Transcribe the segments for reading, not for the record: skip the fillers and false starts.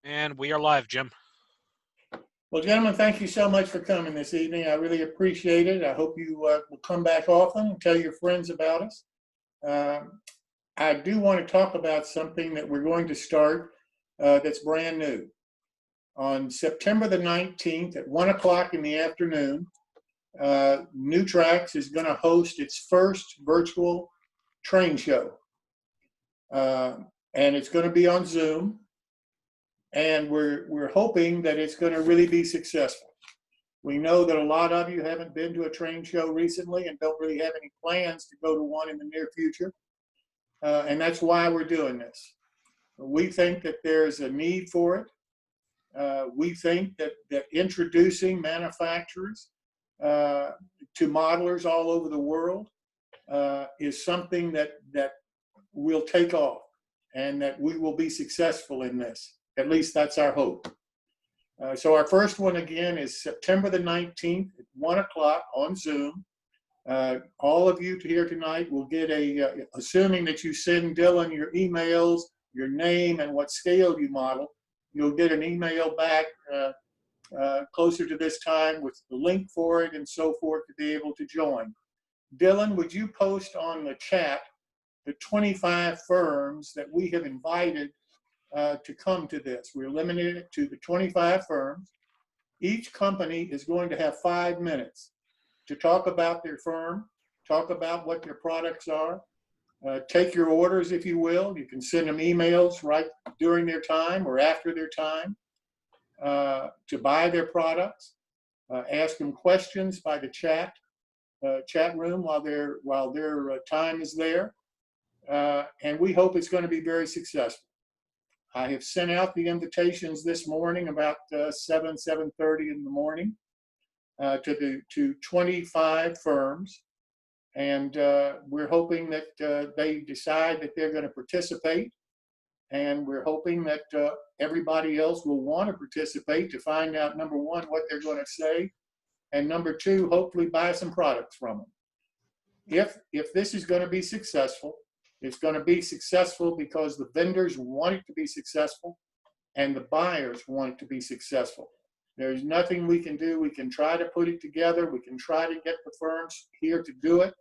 And we are live, Jim. Well, gentlemen, thank you so much for coming this evening. I really appreciate it. I hope you will come back often and tell your friends about us. I do want to talk about something that we're going to start that's brand new. On September the 19th at 1 o'clock in the afternoon, New Tracks is going to host its first virtual train show. And it's going to be on Zoom. And we're hoping that it's going to really be successful. We know that a lot of you haven't been to a train show recently and don't really have any plans to go to one in the near future. And that's why we're doing this. We think that there's a need for it. We think that introducing manufacturers to modelers all over the world is something that will take off and that we will be successful in this. At least that's our hope. So our first one again is September the 19th at 1 o'clock on Zoom. All of you here tonight will get assuming that you send Dylan your emails, your name, and what scale you model, you'll get an email back closer to this time with the link for it and so forth to be able to join. Dylan, would you post on the chat the 25 firms that we have invited to come to this? We're limited it to the 25 firms. Each company is going to have 5 minutes to talk about their firm, talk about what their products are, take your orders if you will. You can send them emails right during their time or after their time to buy their products. Ask them questions by the chat room while their time is there. And we hope it's going to be very successful. I have sent out the invitations this morning about 7:30 in the morning to 25 firms, and we're hoping that they decide that they're going to participate, and we're hoping that everybody else will want to participate to find out, number one, what they're going to say, and number two, hopefully buy some products from them. If this is going to be successful, it's going to be successful because the vendors want it to be successful and the buyers want it to be successful. There's nothing we can do. We can try to put it together. We can try to get the firms here to do it.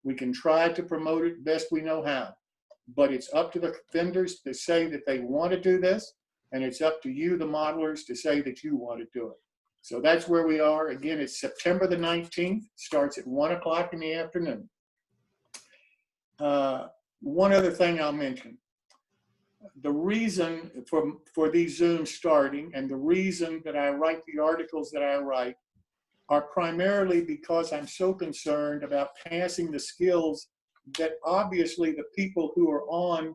We can try to promote it best we know how. But it's up to the vendors to say that they want to do this, and it's up to you, the modelers, to say that you want to do it. So that's where we are. Again, it's September the 19th. Starts at 1 o'clock in the afternoon. One other thing I'll mention. The reason for these Zooms starting and the reason that I write the articles that I write are primarily because I'm so concerned about passing the skills that obviously the people who are on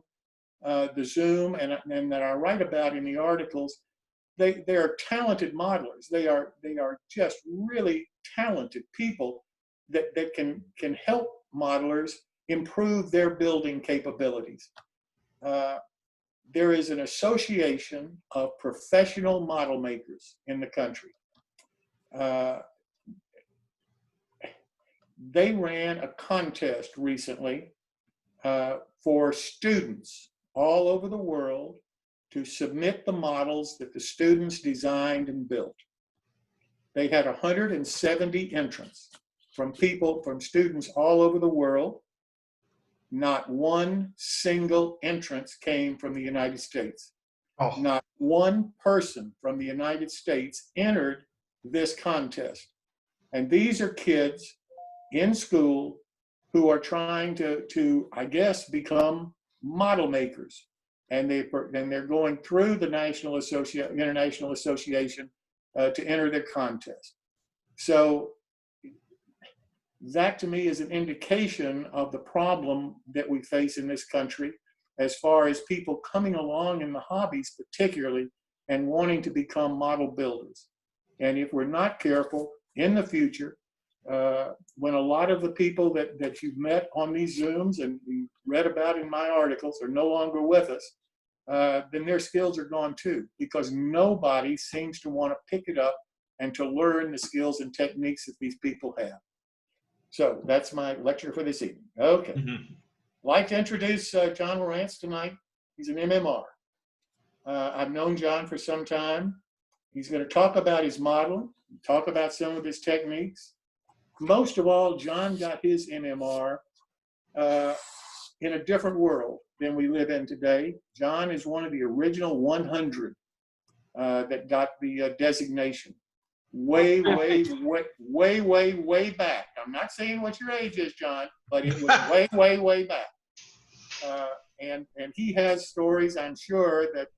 the Zoom and that I write about in the articles, they are talented modelers. They are just really talented people that can help modelers improve their building capabilities. There is an association of professional model makers in the country. They ran a contest recently for students all over the world to submit the models that the students designed and built. They had 170 entrants from students all over the world. Not one single entrance came from the United States. Oh. Not one person from the United States entered this contest. And these are kids in school who are trying to I guess, become model makers. And they're going through the International Association to enter their contest. So that to me is an indication of the problem that we face in this country as far as people coming along in the hobbies particularly and wanting to become model builders. And if we're not careful in the future, when a lot of the people that you've met on these Zooms and you read about in my articles are no longer with us, then their skills are gone too, because nobody seems to want to pick it up and to learn the skills and techniques that these people have. So that's my lecture for this evening. Okay. Mm-hmm. Like to introduce John Lowrance tonight. He's an MMR. I've known John for some time. He's going to talk about his model, talk about some of his techniques. Most of all, John got his MMR in a different world than we live in today. John is one of the original 100 that got the designation. Way back. I'm not saying what your age is, John, but it was way back. And he has stories, I'm sure, that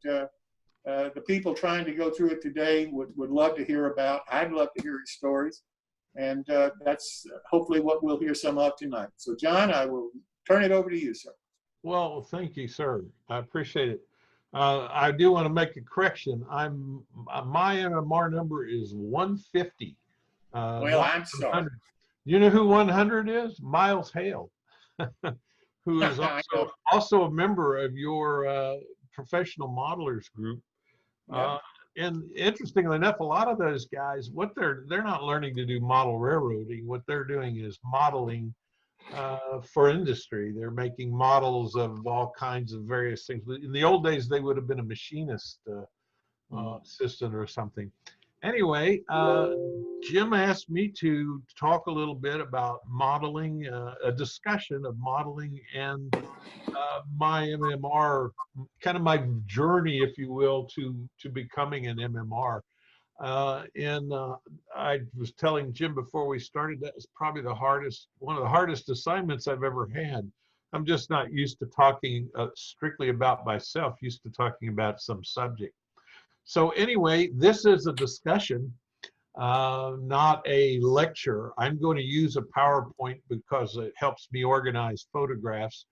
the people trying to go through it today would love to hear about. I'd love to hear his stories. And that's hopefully what we'll hear some of tonight. So, John, I will turn it over to you, sir. Well, thank you, sir. I appreciate it. I do want to make a correction. My MMR number is 150. Well, I'm sorry. You know who 100 is? Miles Hale, who is also a member of your professional modelers group. Yeah. And interestingly enough, a lot of those guys, they're not learning to do model railroading. What they're doing is modeling for industry. They're making models of all kinds of various things. In the old days, they would have been a machinist assistant or something. Anyway, Jim asked me to talk a little bit about modeling, a discussion of modeling and my MMR, kind of my journey, if you will, to becoming an MMR. I was telling Jim before we started, that was probably one of the hardest assignments I've ever had. I'm just not used to talking strictly about myself, used to talking about some subject. So anyway, this is a discussion, not a lecture. I'm going to use a PowerPoint because it helps me organize photographs.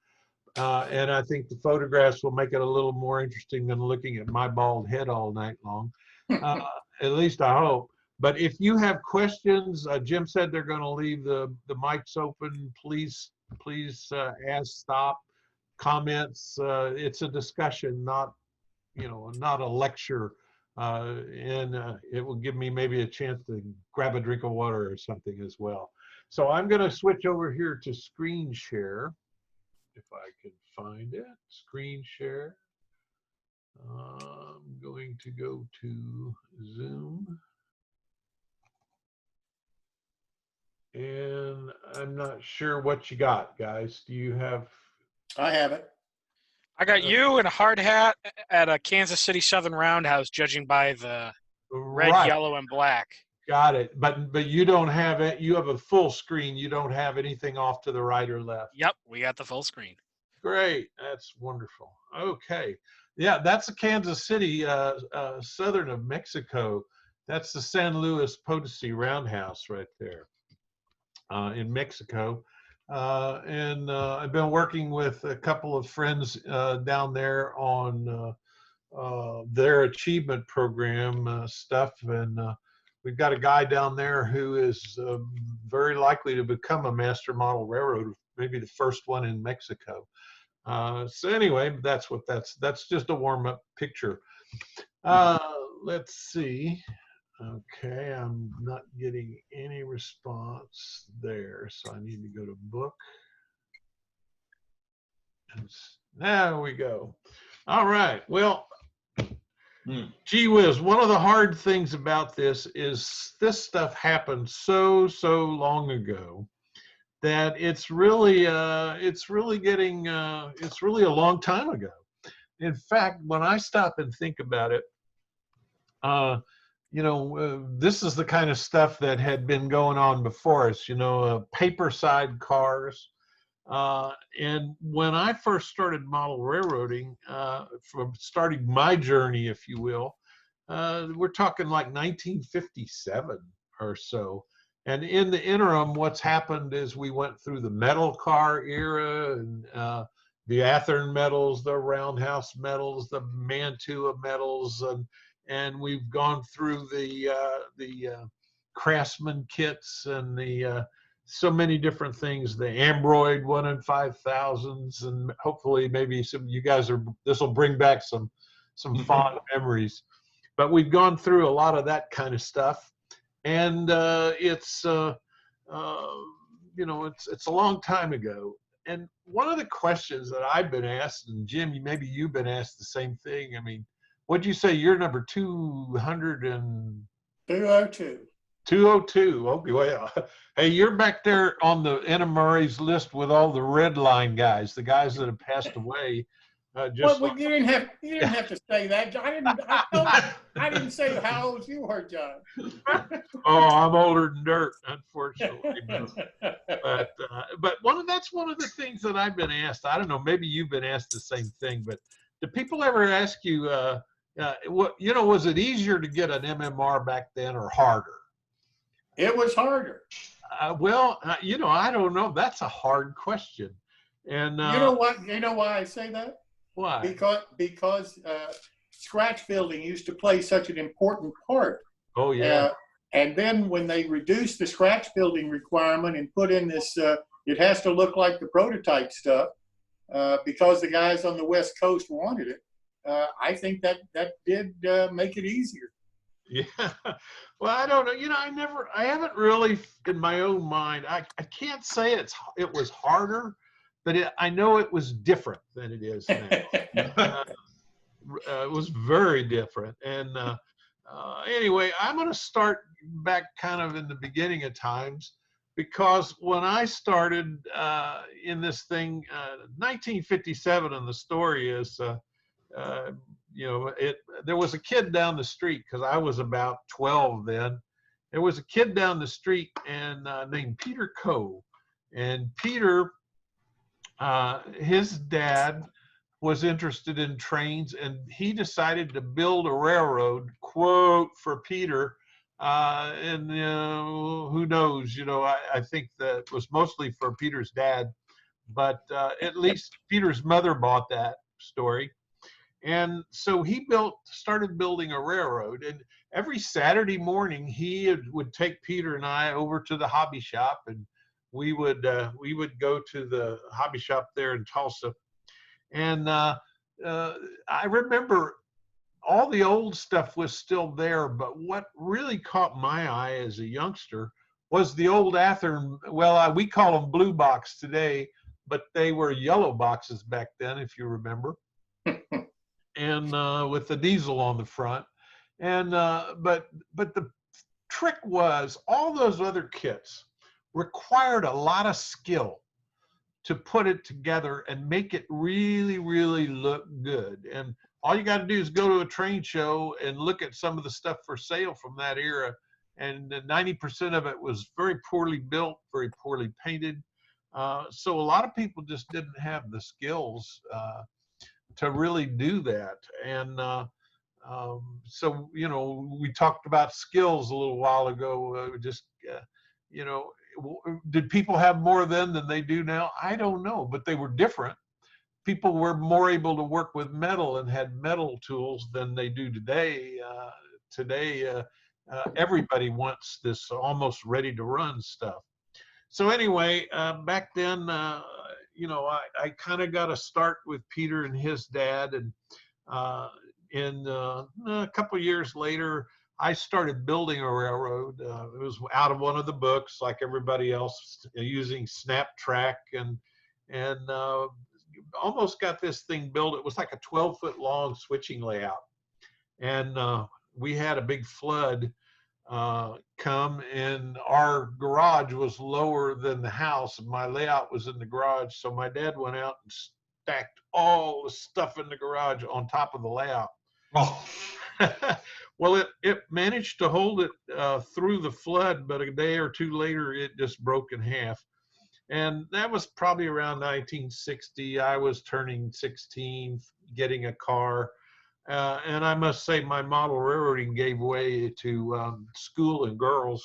And I think the photographs will make it a little more interesting than looking at my bald head all night long. At least I hope. But if you have questions, Jim said they're going to leave the mics open. Please ask, stop, comments. It's a discussion, not a lecture. And it will give me maybe a chance to grab a drink of water or something as well. So I'm going to switch over here to screen share. If I can find it, screen share. I'm going to go to Zoom. And I'm not sure what you got, guys. Do you have? I have it. I got you in a hard hat at a Kansas City Southern Roundhouse, judging by the red, yellow, and black. Got it. But you don't have it. You have a full screen. You don't have anything off to the right or left. Yep, we got the full screen. Great. That's wonderful. Okay. Yeah, that's a Kansas City, southern of Mexico. That's the San Luis Potosi Roundhouse right there in Mexico. And I've been working with a couple of friends down there on their achievement program stuff. And we've got a guy down there who is very likely to become a master model railroader, maybe the first one in Mexico. So anyway, that's just a warm-up picture. Let's see. Okay, I'm not getting any response there, so I need to go to book. And there we go. All right. Well, gee whiz, one of the hard things about this is this stuff happened so long ago that it's really a long time ago. In fact, when I stop and think about it, this is the kind of stuff that had been going on before us, paper side cars. And when I first started model railroading, from starting my journey, if you will, we're talking like 1957 or so. And in the interim, what's happened is we went through the metal car era and the Athern metals, the roundhouse metals, the Mantua metals, and we've gone through the Craftsman kits and the so many different things, the Ambroid 1 in 5,000s, and hopefully maybe some you guys this will bring back some fond memories. But we've gone through a lot of that kind of stuff. And it's a long time ago. And one of the questions that I've been asked, and Jim, maybe you've been asked the same thing. I mean, what'd you say? You're number 200 and 202. 202. Okay, well, hey, you're back there on the NMRA's list with all the red line guys, the guys that have passed away. Well, you didn't have to say that. I didn't say how old you were, John. Oh, I'm older than dirt, unfortunately. But that's one of the things that I've been asked. I don't know, maybe you've been asked the same thing, but do people ever ask you, was it easier to get an MMR back then or harder? It was harder. I don't know. That's a hard question. And you know what? You know why I say that? Why? Because scratch building used to play such an important part. Oh yeah. And then when they reduced the scratch building requirement and put in this, it has to look like the prototype stuff, because the guys on the West Coast wanted it. I think that did make it easier. Yeah. Well, I don't know. I haven't really, in my own mind, I can't say it was harder, but I know it was different than it is now. It was very different. And anyway, I'm going to start back kind of in the beginning of times, because when I started in this thing, 1957, and the story is, there was a kid down the street, because I was about 12 then. There was a kid down the street and named Peter Coe. And Peter, his dad was interested in trains, and he decided to build a railroad, quote, for Peter. And who knows, I think that was mostly for Peter's dad, but at least Peter's mother bought that story. And so he started building a railroad, and every Saturday morning he would take Peter and I over to the hobby shop, and we would go to the hobby shop there in Tulsa. And I remember all the old stuff was still there, but what really caught my eye as a youngster was the old Athearn. Well, we call them blue box today, but they were yellow boxes back then, if you remember. And with the diesel on the front. And but the trick was, all those other kits required a lot of skill to put it together and make it really, really look good. And all you got to do is go to a train show and look at some of the stuff for sale from that era, and 90% of it was very poorly built, very poorly painted. So a lot of people just didn't have the skills to really do that. And so, we talked about skills a little while ago. Did people have more then than they do now? I don't know, but they were different. People were more able to work with metal and had metal tools than they do today. Today, everybody wants this almost ready to run stuff. So anyway, back then, I kind of got a start with Peter and his dad, and a couple of years later, I started building a railroad. It was out of one of the books, like everybody else, using snap track, and almost got this thing built. It was like a 12-foot long switching layout, and we had a big flood come, and our garage was lower than the house, and my layout was in the garage. So my dad went out and stacked all the stuff in the garage on top of the layout. Oh. Well, it managed to hold it through the flood, but a day or two later, it just broke in half. And that was probably around 1960. I was turning 16, getting a car. And I must say, my model railroading gave way to school and girls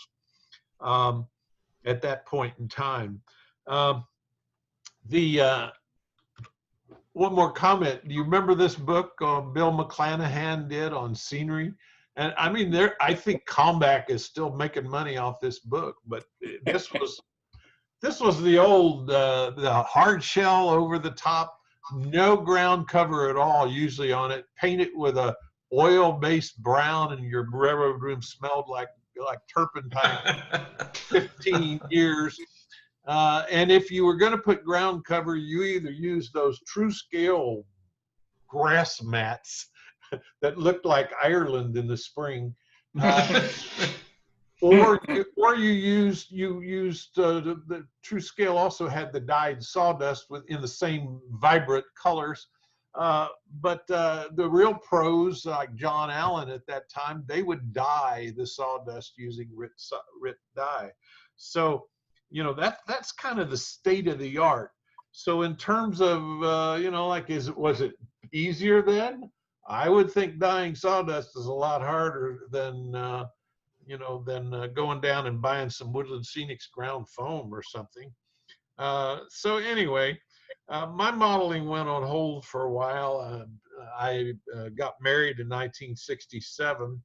at that point in time. One more comment. Do you remember this book Bill McClanahan did on scenery? And I mean, I think Kalmbach is still making money off this book, but this was the old, the hard shell over the top, no ground cover at all usually on it, painted with a oil-based brown, and your railroad room smelled like turpentine. 15 years. And if you were going to put ground cover, you either use those true scale grass mats that looked like Ireland in the spring. Or you used the True Scale also had the dyed sawdust in the same vibrant colors. But the real pros like John Allen at that time, they would dye the sawdust using RIT dye. So, you know, that's kind of the state of the art. So in terms of, you know, like, was it easier then? I would think dyeing sawdust is a lot harder than, you know, than going down and buying some Woodland Scenics ground foam or something. So anyway, my modeling went on hold for a while. I got married in 1967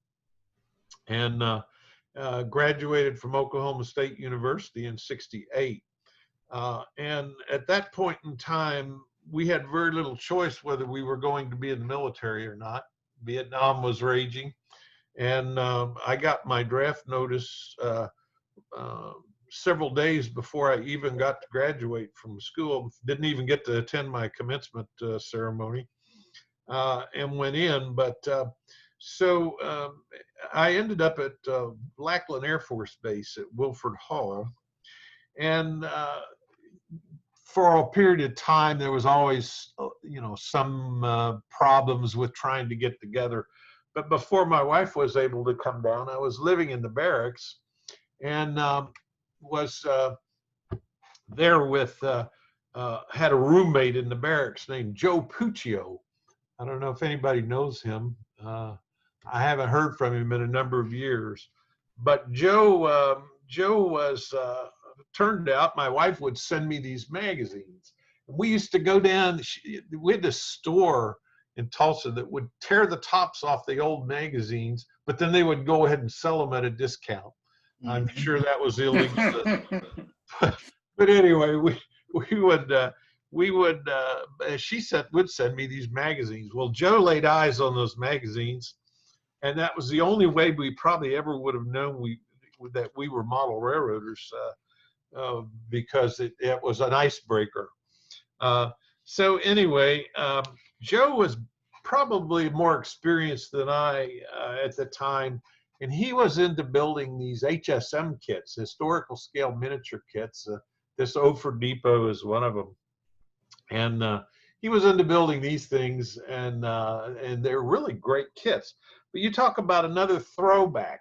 and graduated from Oklahoma State University in '68. And at that point in time, we had very little choice whether we were going to be in the military or not. Vietnam was raging. And I got my draft notice several days before I even got to graduate from school. Didn't even get to attend my commencement ceremony and went in. But so I ended up at Lackland Air Force Base at Wilford Hall. And for a period of time, there was always, you know, some problems with trying to get together. But before my wife was able to come down, I was living in the barracks and was there with, had a roommate in the barracks named Joe Puccio. I don't know if anybody knows him. I haven't heard from him in a number of years. But Joe was, turned out my wife would send me these magazines. We used to go down, we had this store in Tulsa that would tear the tops off the old magazines, but then they would go ahead and sell them at a discount. I'm sure that was illegal. But anyway, we would she would send me these magazines. Well, Joe laid eyes on those magazines, and that was the only way we probably ever would have known that we were model railroaders, because it was an icebreaker. So anyway, Joe was probably more experienced than I at the time, and he was into building these HSM kits, historical scale miniature kits. This Ophir Depot is one of them, and he was into building these things, and they're really great kits. But you talk about another throwback.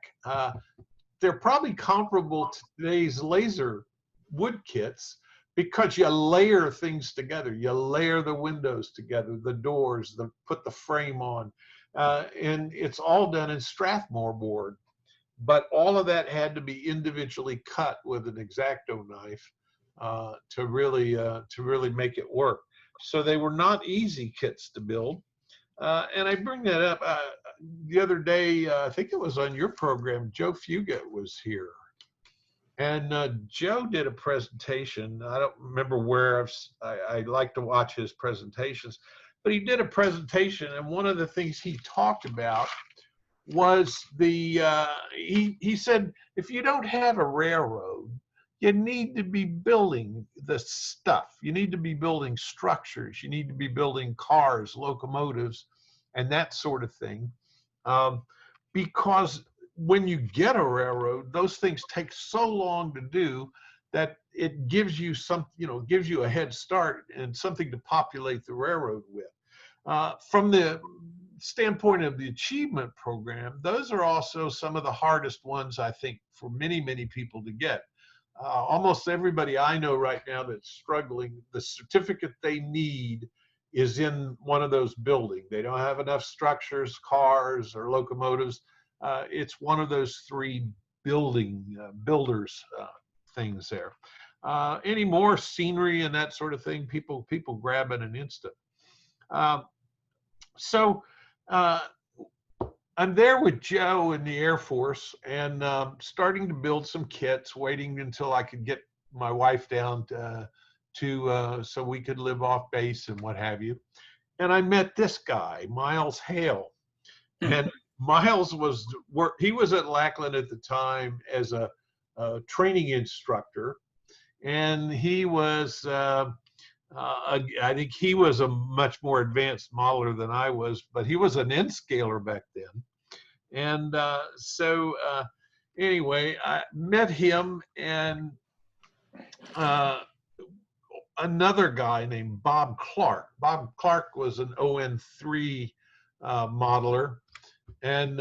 They're probably comparable to today's laser wood kits, because you layer things together. You layer the windows together, the doors, put the frame on, and it's all done in Strathmore board. But all of that had to be individually cut with an X-Acto knife to really make it work. So they were not easy kits to build. And I bring that up the other day. I think it was on your program. Joe Fugate was here. And Joe did a presentation. I don't remember where. I like to watch his presentations, but he did a presentation, and one of the things he talked about was he said, if you don't have a railroad, you need to be building the stuff. You need to be building structures. You need to be building cars, locomotives, and that sort of thing, because when you get a railroad, those things take so long to do that it gives you gives you a head start and something to populate the railroad with. From the standpoint of the achievement program, those are also some of the hardest ones, I think, for many, many people to get. Almost everybody I know right now that's struggling, the certificate they need is in one of those buildings. They don't have enough structures, cars, or locomotives. It's one of those three builders things there. Any more scenery and that sort of thing, people grab in an instant. So I'm there with Joe in the Air Force and starting to build some kits, waiting until I could get my wife down so we could live off base and what have you. And I met this guy, Miles Hale. And Miles was at Lackland at the time as a, training instructor, and he was I think he was a much more advanced modeler than I was, but he was an N-scaler back then. And anyway, I met him, and another guy named Bob Clark. Bob Clark was an ON3 modeler, and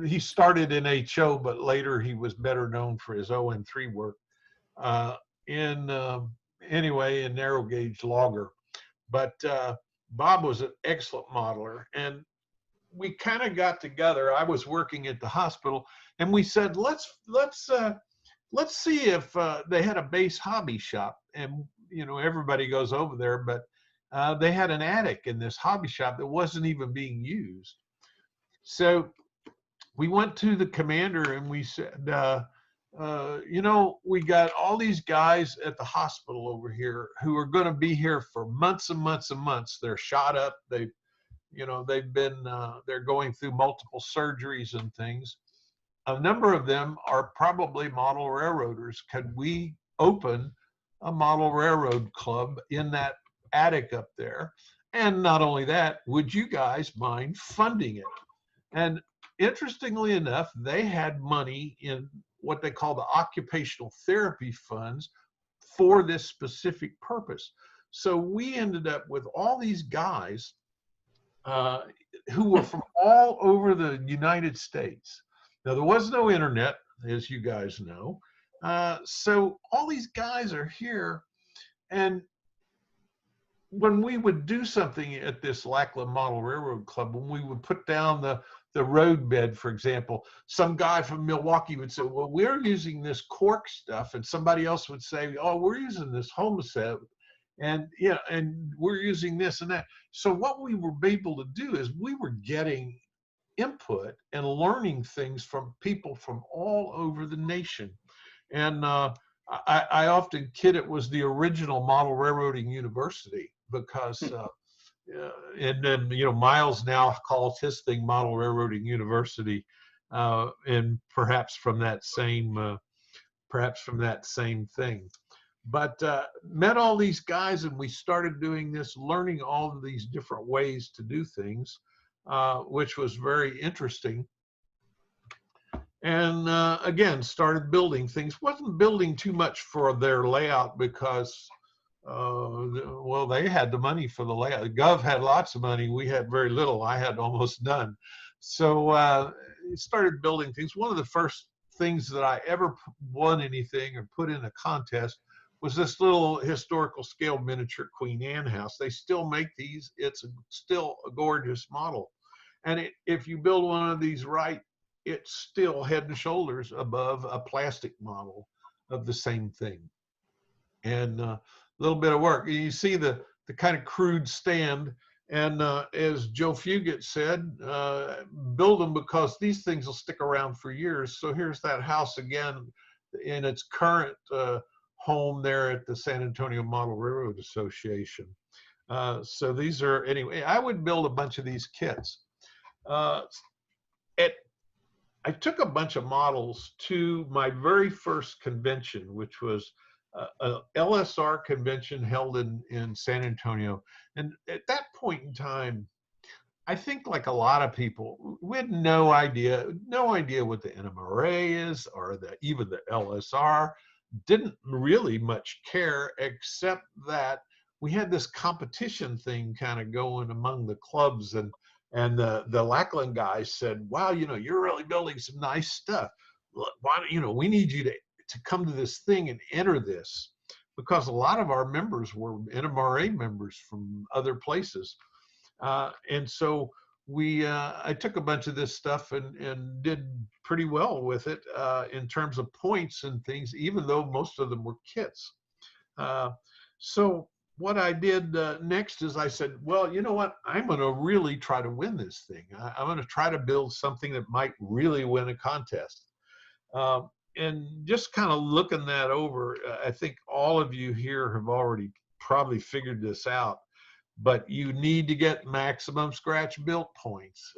he started in HO, but later he was better known for his ON3 work in narrow gauge logger. But Bob was an excellent modeler, and we kind of got together. I was working at the hospital, and we said, let's see if they had a base hobby shop. And everybody goes over there, but they had an attic in this hobby shop that wasn't even being used. So we went to the commander and we said, we got all these guys at the hospital over here who are going to be here for months and months and months. They're shot up. They've been, they're going through multiple surgeries and things. A number of them are probably model railroaders. Could we open a model railroad club in that attic up there? And not only that, would you guys mind funding it? And interestingly enough, they had money in what they call the occupational therapy funds for this specific purpose. So we ended up with all these guys who were from all over the United States. Now, there was no internet, as you guys know. So all these guys are here. And when we would do something at this Lackland Model Railroad Club, when we would put down the road bed, for example, some guy from Milwaukee would say, well, we're using this cork stuff. And somebody else would say, oh, we're using this Homoset. And and we're using this and that. So what we were able to do is we were getting input and learning things from people from all over the nation. And I often kid it was the original model railroading university, because and then Miles now calls his thing Model Railroading University, and perhaps from that same thing. But met all these guys, and we started doing this, learning all of these different ways to do things, which was very interesting. And again, started building things. Wasn't building too much for their layout because, well, they had the money for the layout. The Gov had lots of money. We had very little. I had almost none. So started building things. One of the first things that I ever won anything or put in a contest was this little historical scale miniature Queen Anne house. They still make these. It's still a gorgeous model. And if you build one of these right, it's still head and shoulders above a plastic model of the same thing. And a little bit of work. You see the kind of crude stand. And as Joe Fugit said, build them because these things will stick around for years. So here's that house again in its current home there at the San Antonio Model Railroad Association. So these are, anyway, I would build a bunch of these kits. I took a bunch of models to my very first convention, which was a LSR convention held in San Antonio. And at that point in time, I think like a lot of people, we had no idea what the NMRA is or even the LSR. Didn't really much care, except that we had this competition thing kind of going among the clubs, and the Lackland guys said, wow, you're really building some nice stuff. Why don't, we need you to come to this thing and enter this, because a lot of our members were NMRA members from other places. And so I took a bunch of this stuff and did pretty well with it in terms of points and things, even though most of them were kits. So what I did next is I said, well, you know what? I'm going to really try to win this thing. I'm going to try to build something that might really win a contest. And just kind of looking that over, I think all of you here have already probably figured this out, but you need to get maximum scratch built points.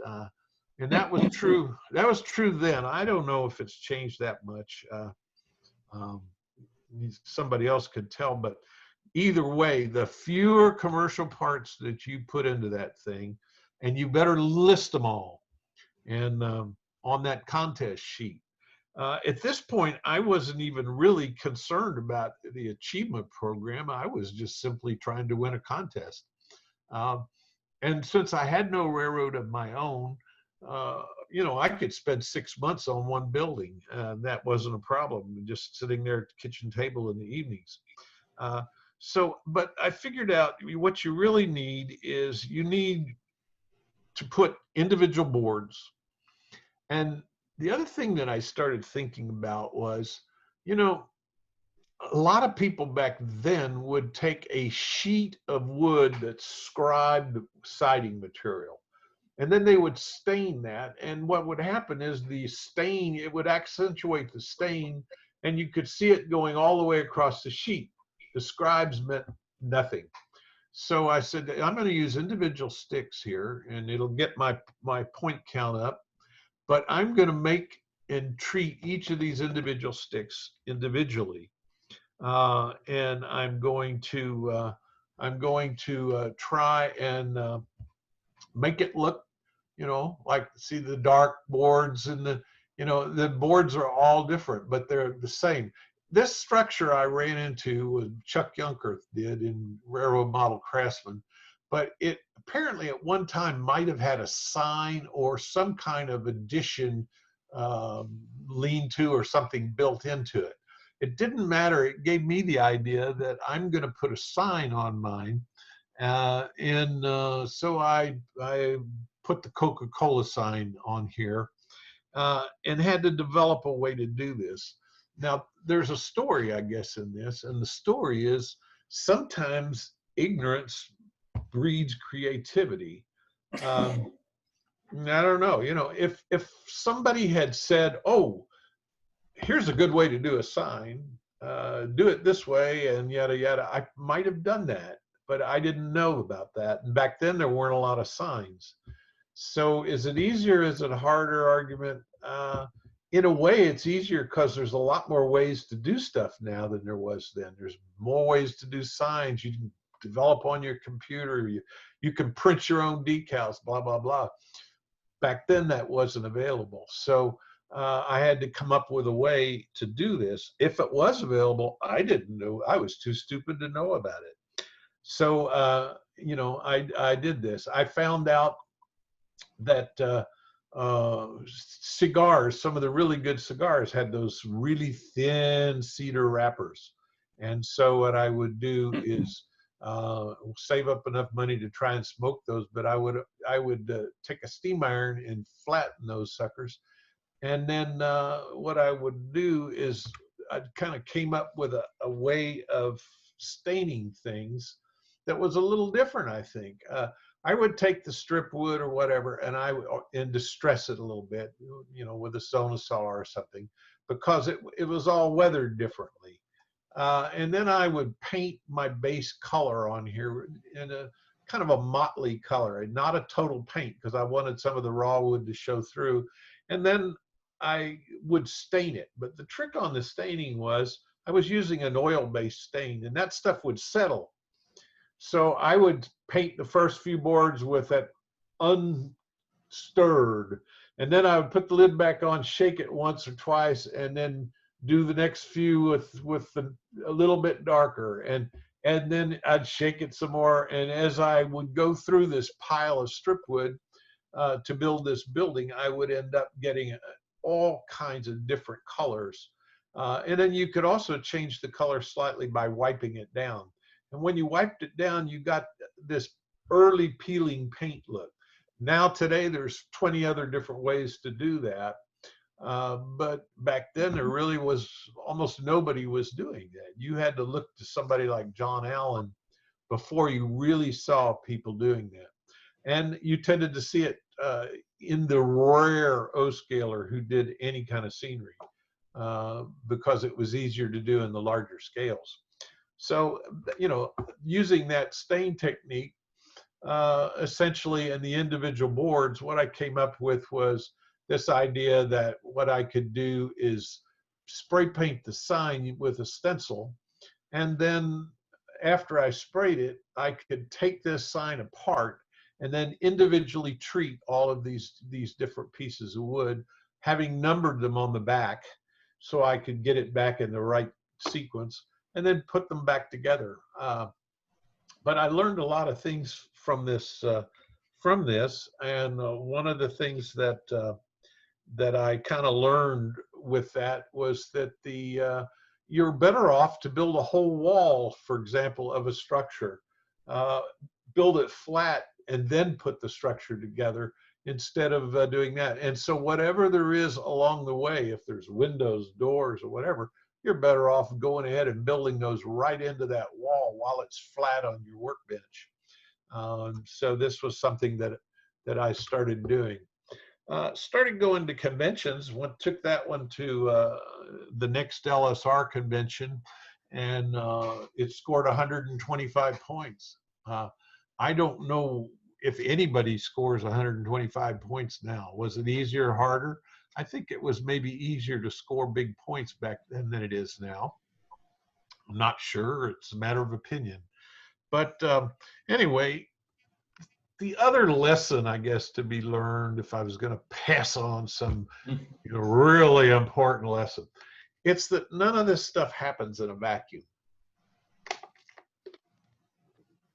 And that was true. That was true then. I don't know if it's changed that much. Somebody else could tell, but either way, the fewer commercial parts that you put into that thing, and you better list them all and on that contest sheet. At this point, I wasn't even really concerned about the achievement program. I was just simply trying to win a contest. And since I had no railroad of my own, you know, I could spend 6 months on one building. That wasn't a problem, just sitting there at the kitchen table in the evenings. But I figured out what you really need is you need to put individual boards. And the other thing that I started thinking about was, you know, a lot of people back then would take a sheet of wood that's scribed siding material, and then they would stain that. And what would happen is the stain, it would accentuate the stain, and you could see it going all the way across the sheet. The scribes meant nothing. So I said, I'm going to use individual sticks here, and it'll get my point count up. But I'm going to make and treat each of these individual sticks individually, and I'm going to try and make it look, you know, like, see the dark boards and the, you know, the boards are all different, but they're the same. This structure I ran into was Chuck Yunkert did in Railroad Model Craftsman, but it apparently at one time might have had a sign or some kind of addition, lean-to or something built into it. It didn't matter. It gave me the idea that I'm going to put a sign on mine, so I put the Coca-Cola sign on here, and had to develop a way to do this. Now, there's a story, I guess, in this, and the story is sometimes ignorance breeds creativity. I don't know, you know, if somebody had said, oh, here's a good way to do a sign, do it this way and yada yada, I might have done that, but I didn't know about that. And back then there weren't a lot of signs. So is it easier, is it a harder argument? In a way it's easier because there's a lot more ways to do stuff now than there was then. There's more ways to do signs. You can develop on your computer. You can print your own decals, blah, blah, blah. Back then that wasn't available. So I had to come up with a way to do this. If it was available, I didn't know. I was too stupid to know about it. So, you know, I did this. I found out that cigars, some of the really good cigars had those really thin cedar wrappers. And so what I would do is save up enough money to try and smoke those, but I would take a steam iron and flatten those suckers. And then what I would do is I kind of came up with a way of staining things that was a little different, I think. I would take the strip wood or whatever, and distress it a little bit, you know, with a Sonasaw or something, because it was all weathered differently. And then I would paint my base color on here in a kind of a motley color, and not a total paint, because I wanted some of the raw wood to show through. And then I would stain it. But the trick on the staining was I was using an oil-based stain, and that stuff would settle. So I would paint the first few boards with that unstirred, and then I would put the lid back on, shake it once or twice, and then do the next few with a little bit darker, and then I'd shake it some more. And as I would go through this pile of strip wood to build this building, I would end up getting all kinds of different colors. And then you could also change the color slightly by wiping it down. And when you wiped it down, you got this early peeling paint look. Now today, there's 20 other different ways to do that. But back then, there really was almost nobody was doing that. You had to look to somebody like John Allen before you really saw people doing that. And you tended to see it in the rare O-scaler who did any kind of scenery, because it was easier to do in the larger scales. So, you know, using that stain technique, essentially in the individual boards, what I came up with was this idea that what I could do is spray paint the sign with a stencil, and then after I sprayed it, I could take this sign apart and then individually treat all of these different pieces of wood, having numbered them on the back so I could get it back in the right sequence and then put them back together. But I learned a lot of things from this, and one of the things that I kind of learned with that was that you're better off to build a whole wall, for example, of a structure, build it flat and then put the structure together instead of doing that. And so whatever there is along the way, if there's windows, doors, or whatever, you're better off going ahead and building those right into that wall while it's flat on your workbench. So this was something that I started doing. Started going to conventions. Took that one to the next LSR convention, and it scored 125 points. I don't know if anybody scores 125 points now. Was it easier or harder? I think it was maybe easier to score big points back then than it is now. I'm not sure. It's a matter of opinion. But anyway, the other lesson, I guess, to be learned, if I was going to pass on some really important lesson, it's that none of this stuff happens in a vacuum.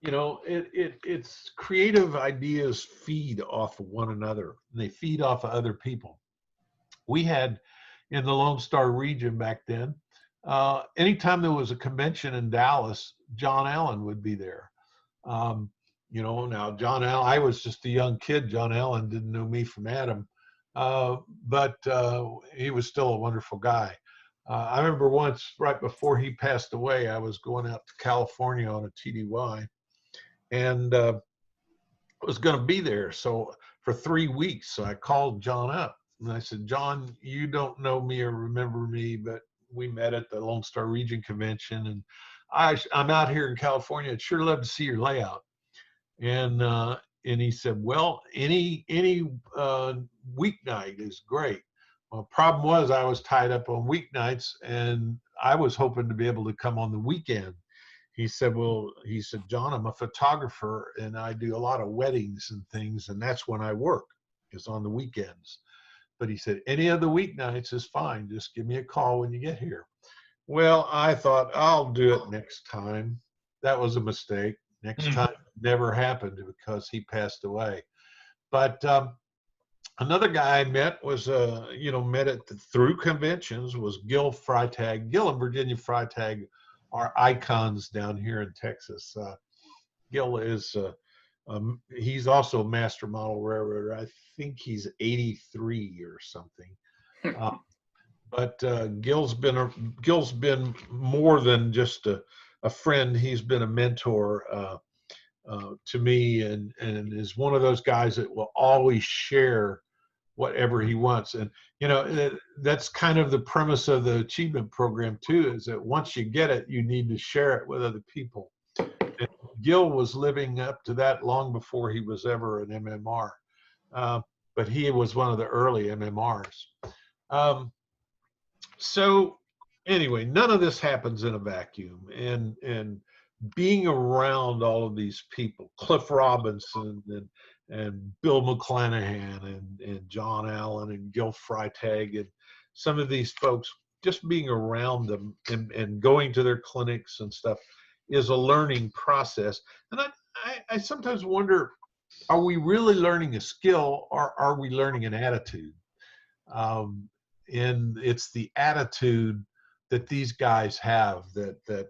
You know, it's creative ideas feed off of one another, and they feed off of other people. We had in the Lone Star region back then, anytime there was a convention in Dallas, John Allen would be there. You know, now John Allen, I was just a young kid. John Allen didn't know me from Adam, but he was still a wonderful guy. I remember once, right before he passed away, I was going out to California on a TDY, and was going to be there for 3 weeks. So I called John up and I said, John, you don't know me or remember me, but we met at the Lone Star Region Convention, and I'm out here in California. I'd sure love to see your layout. And he said, well, any weeknight is great. Well, problem was I was tied up on weeknights, and I was hoping to be able to come on the weekend. He said, John, I'm a photographer and I do a lot of weddings and things, and that's when I work, is on the weekends. But he said, any of the weeknights is fine. Just give me a call when you get here. Well, I thought, I'll do it next time. That was a mistake. Next time never happened because he passed away. But another guy I met was, through conventions, was Gil Freitag. Gil and Virginia Freitag are icons down here in Texas. Gil is, he's also a master model railroader. I think he's 83 or something. But Gil's been more than just a friend. He's been a mentor to me, and is one of those guys that will always share whatever he wants. And you know, that's kind of the premise of the achievement program too, is that once you get it, you need to share it with other people. And Gil was living up to that long before he was ever an MMR, but he was one of the early MMRs. So anyway, none of this happens in a vacuum, and being around all of these people, Cliff Robinson and Bill McClanahan and John Allen and Gil Freitag and some of these folks, just being around them and going to their clinics and stuff is a learning process. And I sometimes wonder, are we really learning a skill, or are we learning an attitude? And it's the attitude that these guys have that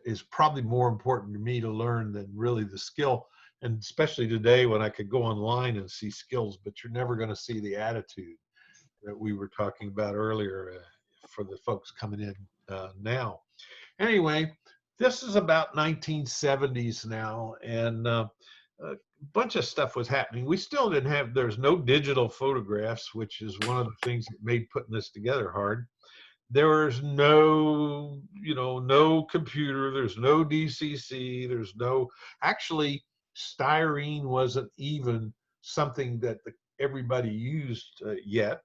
is probably more important to me to learn than really the skill. And especially today when I could go online and see skills, but you're never going to see the attitude that we were talking about earlier for the folks coming in now. Anyway, this is about 1970s now, and a bunch of stuff was happening. We still didn't have, there's no digital photographs, which is one of the things that made putting this together hard. There was no, no computer, there's no DCC, there's no, actually, styrene wasn't even something that everybody used yet.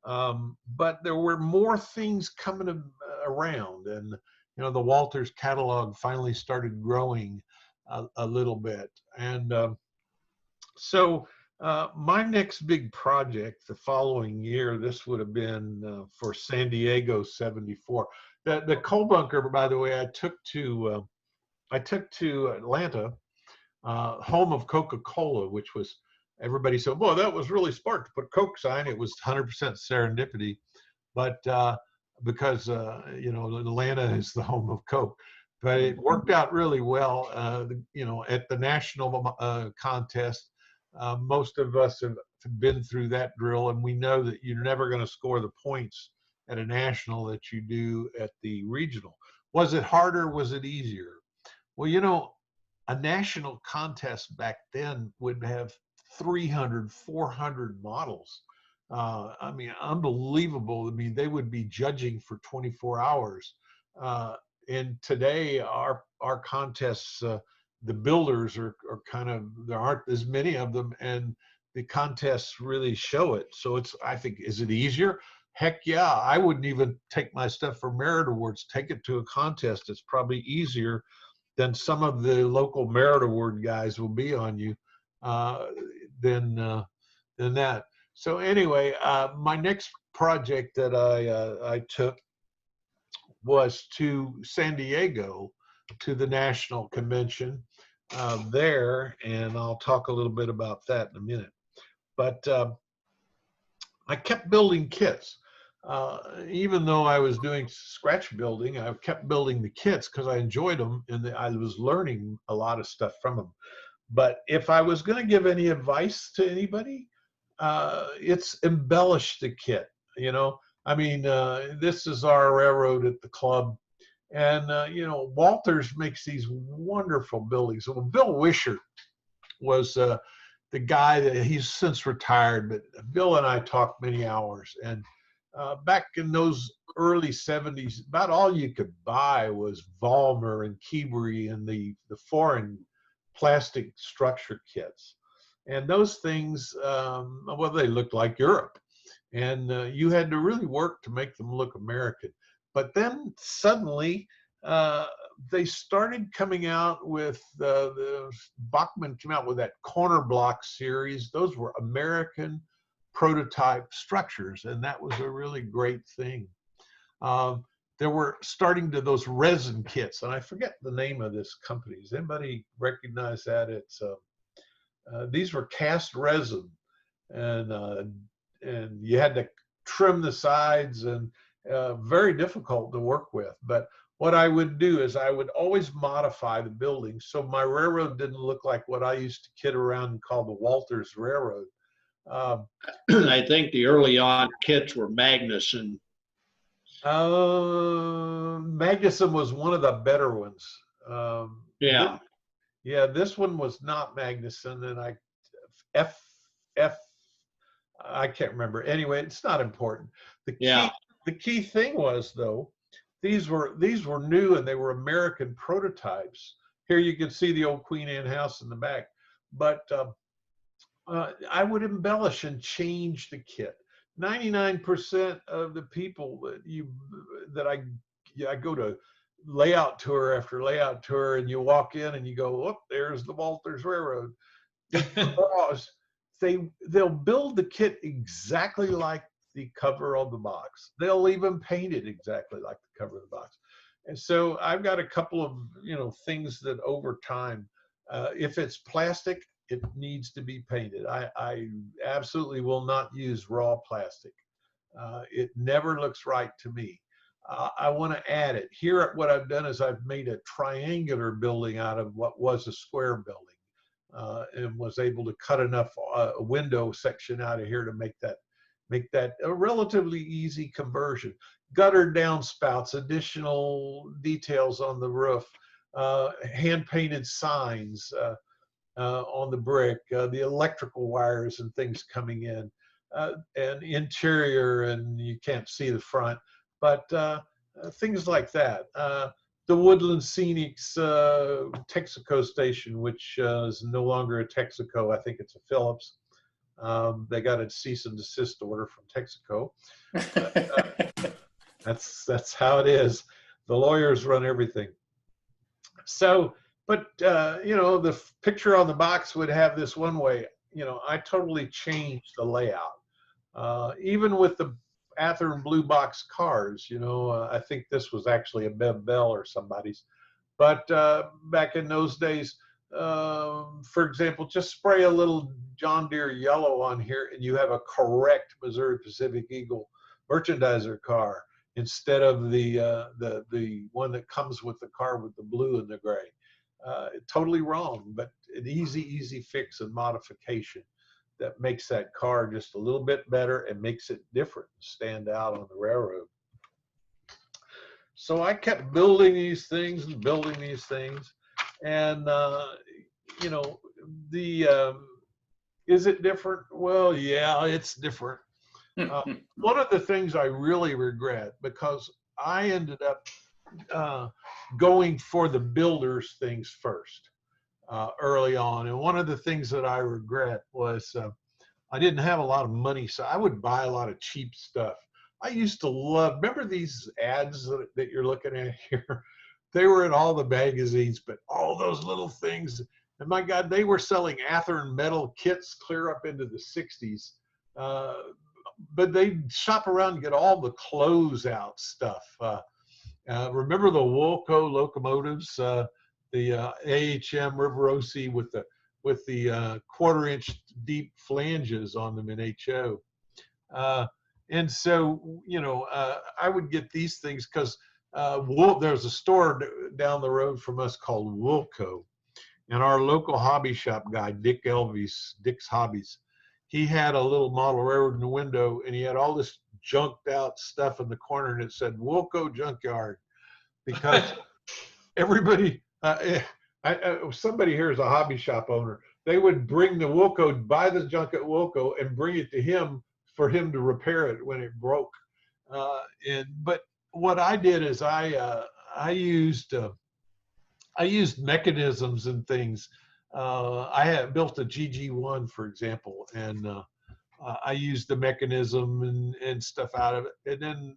But there were more things coming around, and the Walters catalog finally started growing a little bit. And so my next big project the following year, this would have been for San Diego 74. The coal bunker, by the way, I took to Atlanta, home of Coca-Cola, which was, everybody said, well, that was really smart to put Coke sign. It was 100% serendipity, but because Atlanta is the home of Coke. But it worked out really well. At the national contest, most of us have been through that drill, and we know that you're never going to score the points at a national that you do at the regional. Was it harder? Was it easier? Well, a national contest back then would have 300, 400 models. Unbelievable. They would be judging for 24 hours. And today, our contests, the builders are kind of, there aren't as many of them, and the contests really show it. So I think, is it easier? Heck yeah. I wouldn't even take my stuff for merit awards, take it to a contest. It's probably easier than some of the local merit award guys will be on you than that. So anyway, my next project that I took was to San Diego, to the national convention there, and I'll talk a little bit about that in a minute. But I kept building kits. Even though I was doing scratch building, I kept building the kits because I enjoyed them, and I was learning a lot of stuff from them. But if I was going to give any advice to anybody, it's embellish the kit. This is our railroad at the club, and Walters makes these wonderful buildings. Well, Bill Wisher was the guy that, he's since retired, but Bill and I talked many hours. And back in those early 70s, about all you could buy was Vollmer and Keebry and the foreign plastic structure kits. And those things, they looked like Europe. And you had to really work to make them look American. But then suddenly, they started coming out with, the Bachmann came out with that corner block series. Those were American prototype structures, and that was a really great thing. There were starting to those resin kits, and I forget the name of this company. Does anybody recognize that? It's these were cast resin, and you had to trim the sides, and very difficult to work with. But what I would do is I would always modify the building so my railroad didn't look like what I used to kid around and call the Walters Railroad. I think the early on kits were Magnuson. Magnuson was one of the better ones. This one was not Magnuson, and I can't remember. Anyway, it's not important. The key thing was, though, these were new, and they were American prototypes. Here you can see the old Queen Anne house in the back, but I would embellish and change the kit. 99% of the people that I go to layout tour after layout tour, and you walk in and you go, oh, there's the Walters Railroad. Because they'll build the kit exactly like the cover of the box. They'll even paint it exactly like the cover of the box. And so I've got a couple of things that over time, if it's plastic, it needs to be painted. I absolutely will not use raw plastic. It never looks right to me. I want to add it. Here, what I've done is I've made a triangular building out of what was a square building, and was able to cut enough window section out of here to make that a relatively easy conversion. Gutter downspouts, additional details on the roof, hand-painted signs on the brick, the electrical wires and things coming in, and interior, and you can't see the front, but things like that. The Woodland Scenics Texaco station, which is no longer a Texaco, I think it's a Phillips. They got a cease and desist order from Texaco. That's how it is. The lawyers run everything. So, but the picture on the box would have this one way. I totally changed the layout. Even with the Ather and Blue Box cars, I think this was actually a Bev Bell or somebody's. But back in those days, for example, just spray a little John Deere yellow on here and you have a correct Missouri Pacific Eagle merchandiser car instead of the one that comes with the car with the blue and the gray. Totally wrong, but an easy fix and modification that makes that car just a little bit better and makes it different, stand out on the railroad. So I kept building these things and building these things. And, is it different? Well, yeah, it's different. One of the things I really regret, because I ended up going for the builders things first early on. And one of the things that I regret was I didn't have a lot of money, so I would buy a lot of cheap stuff. I used to love, remember these ads that you're looking at here? They were in all the magazines, but all those little things. And my God, they were selling Ather and metal kits clear up into the 60s. But they'd shop around and get all the closeout stuff. Remember the Woolco locomotives, the AHM River OC with the 1/4-inch deep flanges on them in HO. And so, I would get these things because there's a store down the road from us called Woolco. And our local hobby shop guy, Dick's Hobbies, he had a little model railroad in the window, and he had all this junked out stuff in the corner, and it said Woolco Junkyard, because everybody, somebody here is a hobby shop owner. They would bring the Woolco, buy the junk at Woolco, and bring it to him for him to repair it when it broke. But what I did is I used mechanisms and things. I had built a GG1, for example, and I used the mechanism and stuff out of it. And then,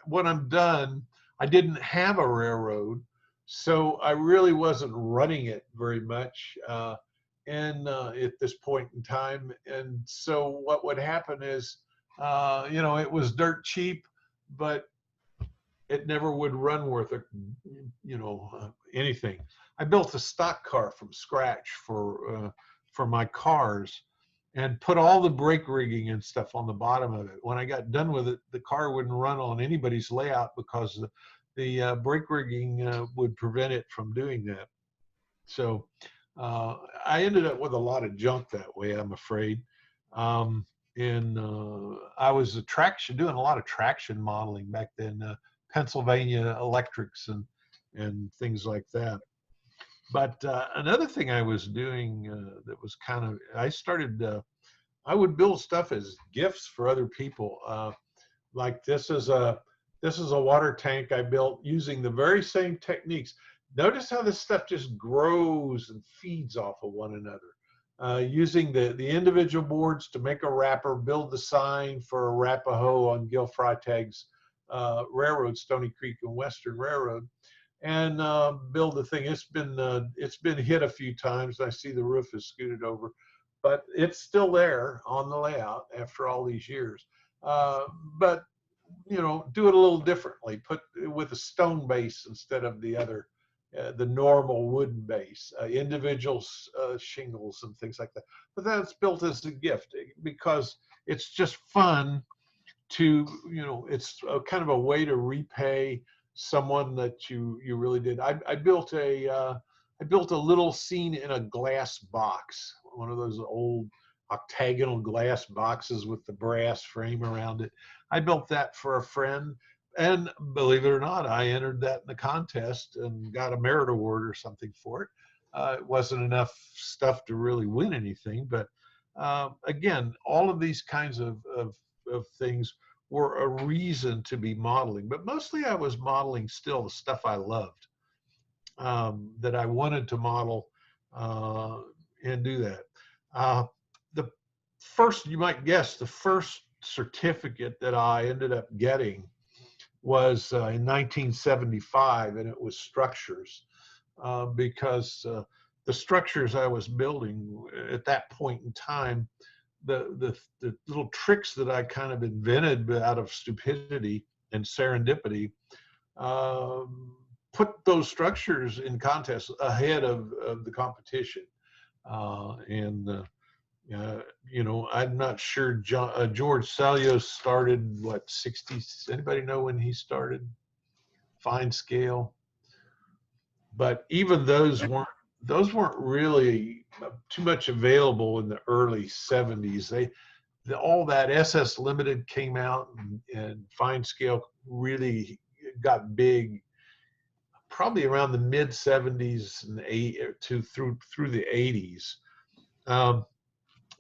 when I'm done, I didn't have a railroad, so I really wasn't running it very much at this point in time. And so what would happen is, it was dirt cheap, but it never would run worth anything. I built a stock car from scratch for my cars, and put all the brake rigging and stuff on the bottom of it. When I got done with it, the car wouldn't run on anybody's layout because the brake rigging would prevent it from doing that. So I ended up with a lot of junk that way, I'm afraid. And I was doing a lot of traction modeling back then, Pennsylvania Electrics and things like that. But another thing I was doing that was I would build stuff as gifts for other people. Like this is a water tank I built using the very same techniques. Notice how this stuff just grows and feeds off of one another. Using the individual boards to make a wrapper, build the sign for Arapahoe on Gil Freitag's railroad, Stony Creek and Western Railroad, and build the thing. It's been hit a few times. I see the roof is scooted over, but it's still there on the layout after all these years. But do it a little differently. Put with a stone base instead of the normal wooden base, individual shingles and things like that. But that's built as a gift because it's just fun to, it's kind of a way to repay someone that you really did. I built a little scene in a glass box, one of those old octagonal glass boxes with the brass frame around it. I built that for a friend, and believe it or not, I entered that in the contest and got a merit award or something for it. It wasn't enough stuff to really win anything, but again, all of these kinds of things were a reason to be modeling, but mostly I was modeling still the stuff I loved, that I wanted to model and do that. The first, you might guess, the first certificate that I ended up getting was in 1975, and it was structures, because the structures I was building at that point in time, the little tricks that I kind of invented out of stupidity and serendipity, put those structures in contest ahead of the competition. You know, I'm not sure George Salios started, what, 60s? Anybody know when he started? Fine scale. But even those weren't really too much available in the early 70s. All that SS Limited came out, and fine scale really got big probably around the mid 70s and through the 80s.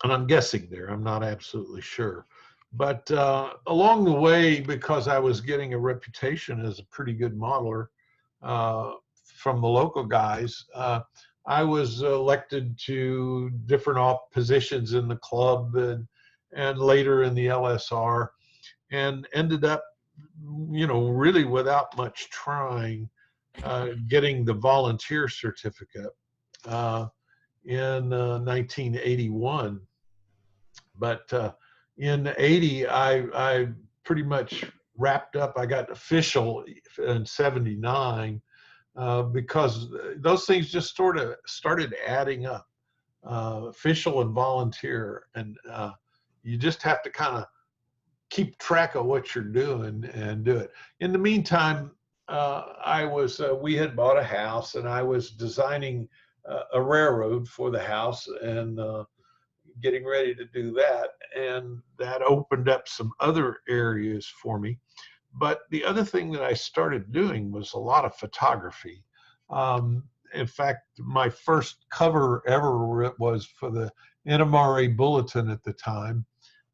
And I'm guessing there, I'm not absolutely sure. But along the way, because I was getting a reputation as a pretty good modeler from the local guys, I was elected to different positions in the club and later in the LSR, and ended up, you know, really without much trying, getting the volunteer certificate in 1981. But in 80, I pretty much wrapped up. I got official in 79 because those things just sort of started adding up, official and volunteer. And you just have to kind of keep track of what you're doing and do it. In the meantime, we had bought a house, and I was designing a railroad for the house, and getting ready to do that, and that opened up some other areas for me. But the other thing that I started doing was a lot of photography. In fact, my first cover ever was for the NMRA Bulletin at the time,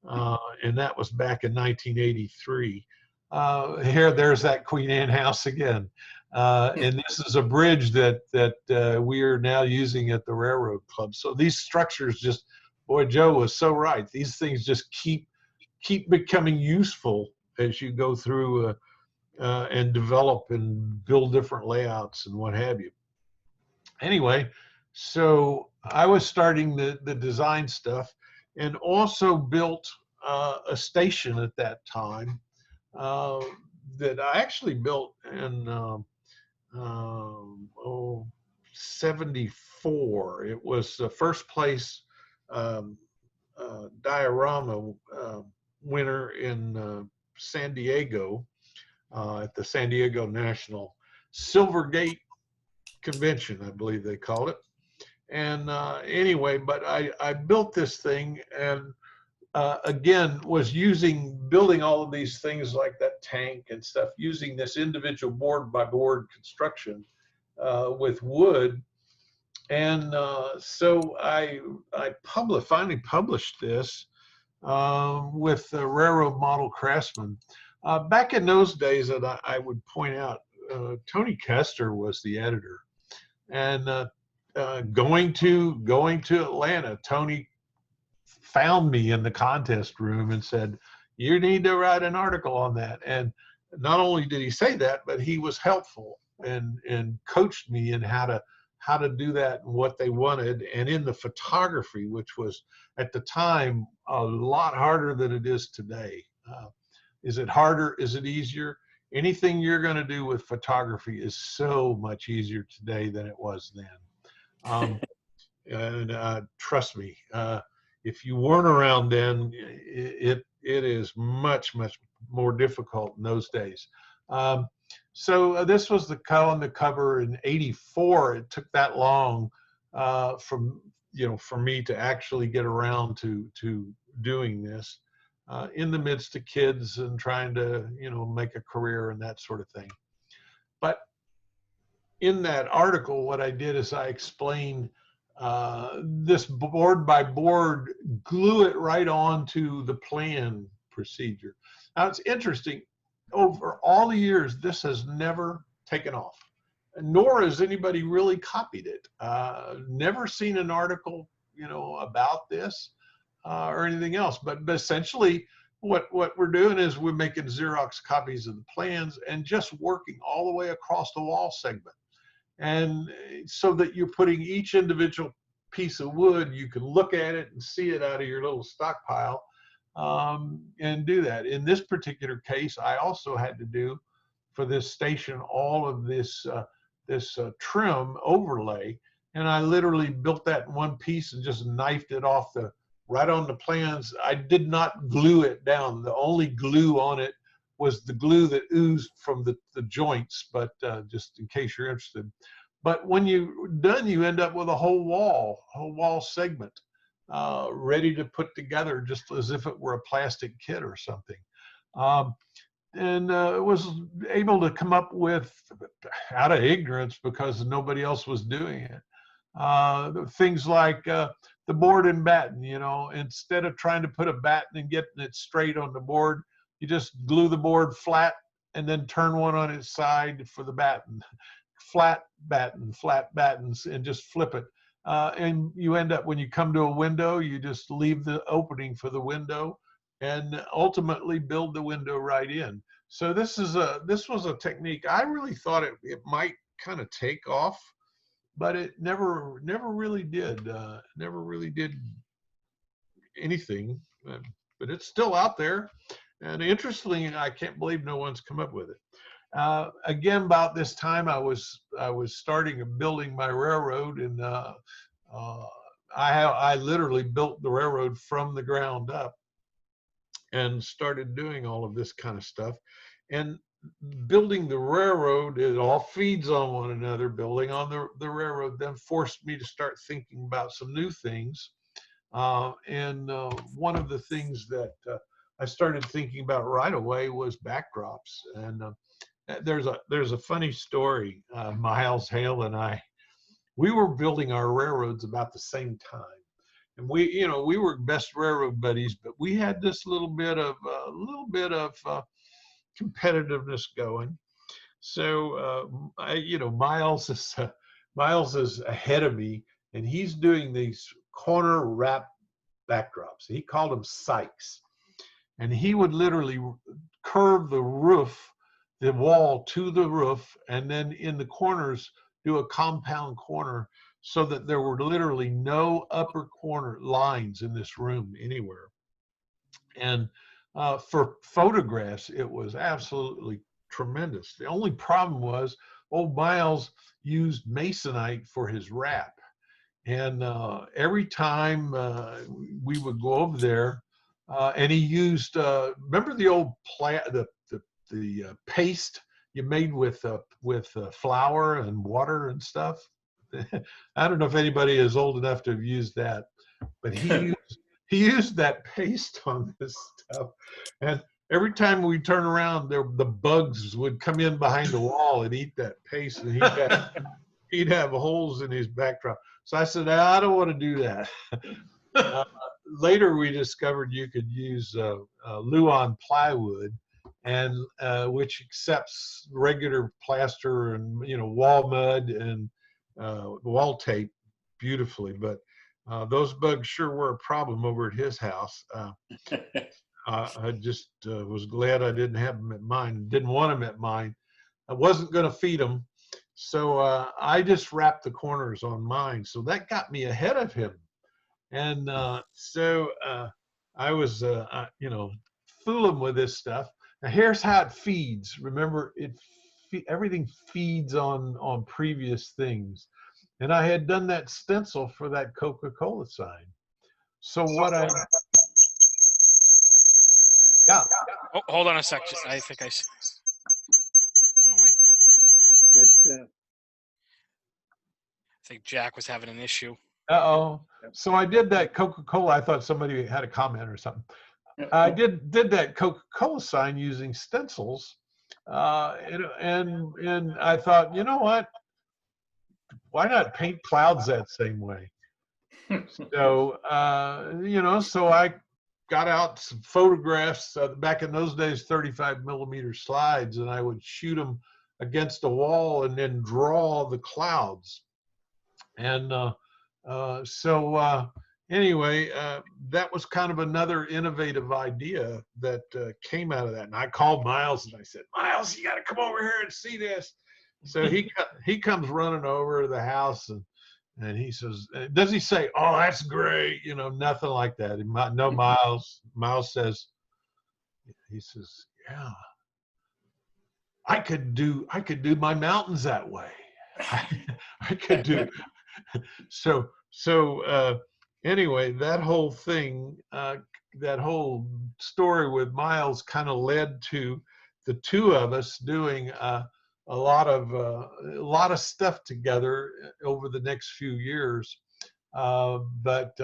and that was back in 1983. There's that Queen Anne house again. And this is a bridge that we are now using at the Railroad Club. So these structures just, boy, Joe was so right. These things just keep becoming useful as you go through and develop and build different layouts and what have you. Anyway, so I was starting the design stuff, and also built a station at that time that I actually built in 74. It was the first place diorama winner in San Diego at the San Diego National Silvergate Convention, I believe they called it. And anyway, but I built this thing, and again was building all of these things like that tank and stuff, using this individual board by board construction with wood. And so I finally published this with the Railroad Model Craftsman. Back in those days, that I would point out, Tony Kester was the editor, and going to Atlanta, Tony found me in the contest room and said, "You need to write an article on that." And not only did he say that, but he was helpful and coached me in how to do that and what they wanted, and in the photography, which was at the time a lot harder than it is today. Is it harder? Is it easier? Anything you're going to do with photography is so much easier today than it was then. And trust me, if you weren't around then, it is much more difficult in those days. So this was on the cover in '84. It took that long for me to actually get around to doing this in the midst of kids and trying to make a career and that sort of thing. But in that article, what I did is I explained this board by board, glue it right onto the plan procedure. Now it's interesting, over all the years, this has never taken off, nor has anybody really copied it. Never seen an article, about this or anything else. But essentially, what we're doing is we're making Xerox copies of the plans and just working all the way across the wall segment. And so that you're putting each individual piece of wood, you can look at it and see it out of your little stockpile, and do that. In this particular case, I also had to do for this station all of this trim overlay, and I literally built that in one piece and just knifed it off right on the plans. I did not glue it down. The only glue on it was the glue that oozed from the joints, but just in case you're interested. But when you're done, you end up with a whole wall segment ready to put together, just as if it were a plastic kit or something. And was able to come up with, out of ignorance because nobody else was doing it, things like the board and batten. You know, instead of trying to put a batten and getting it straight on the board, you just glue the board flat and then turn one on its side for the batten. Flat battens, and just flip it. And you end up, when you come to a window, you just leave the opening for the window and ultimately build the window right in. So this was a technique. I really thought it might kind of take off, but it never really did. Never really did anything. But it's still out there. And interestingly, I can't believe no one's come up with it. Again, about this time, I was starting building my railroad, and I literally built the railroad from the ground up and started doing all of this kind of stuff. And building the railroad, it all feeds on one another. Building on the railroad then forced me to start thinking about some new things. And one of the things that I started thinking about right away was backdrops. And there's a funny story. Miles Hale and we were building our railroads about the same time, and we were best railroad buddies, but we had this little bit of competitiveness going. So Miles is ahead of me, and he's doing these corner wrap backdrops. He called them Sykes, and he would literally curve the wall to the roof, and then in the corners do a compound corner so that there were literally no upper corner lines in this room anywhere. And for photographs, it was absolutely tremendous. The only problem was old Miles used masonite for his wrap. And every time we would go over there, and he used, remember the old the paste you made with flour and water and stuff? I don't know if anybody is old enough to have used that, but he used that paste on this stuff. And every time we turn around, the bugs would come in behind the wall and eat that paste, and he'd have holes in his backdrop. So I said, I don't want to do that. Later, we discovered you could use Luan plywood, and which accepts regular plaster and wall mud and wall tape beautifully. But those bugs sure were a problem over at his house. I just was glad I didn't have them at mine. Didn't want them at mine. I wasn't going to feed them, so I just wrapped the corners on mine. So that got me ahead of him. And so I was, fooling with this stuff. Now here's how it feeds. Remember, everything feeds on previous things. And I had done that stencil for that Coca-Cola sign. So what yeah. Oh, hold on a sec. I think I. Oh wait. That's I think Jack was having an issue. Uh-oh. So I did that Coca-Cola. I thought somebody had a comment or something. I did that Coca-Cola sign using stencils, and I thought, you know what? Why not paint clouds that same way? So so I got out some photographs back in those days, 35 millimeter slides, and I would shoot them against a wall and then draw the clouds. And anyway, that was kind of another innovative idea that came out of that. And I called Miles and I said, Miles, you got to come over here and see this. So he comes running over to the house and he says, does he say, oh, that's great? You know, nothing like that. No, Miles says, he says, yeah, I could do my mountains that way. I could do. So anyway, that whole thing, that whole story with Miles kind of led to the two of us doing a lot of stuff together over the next few years. But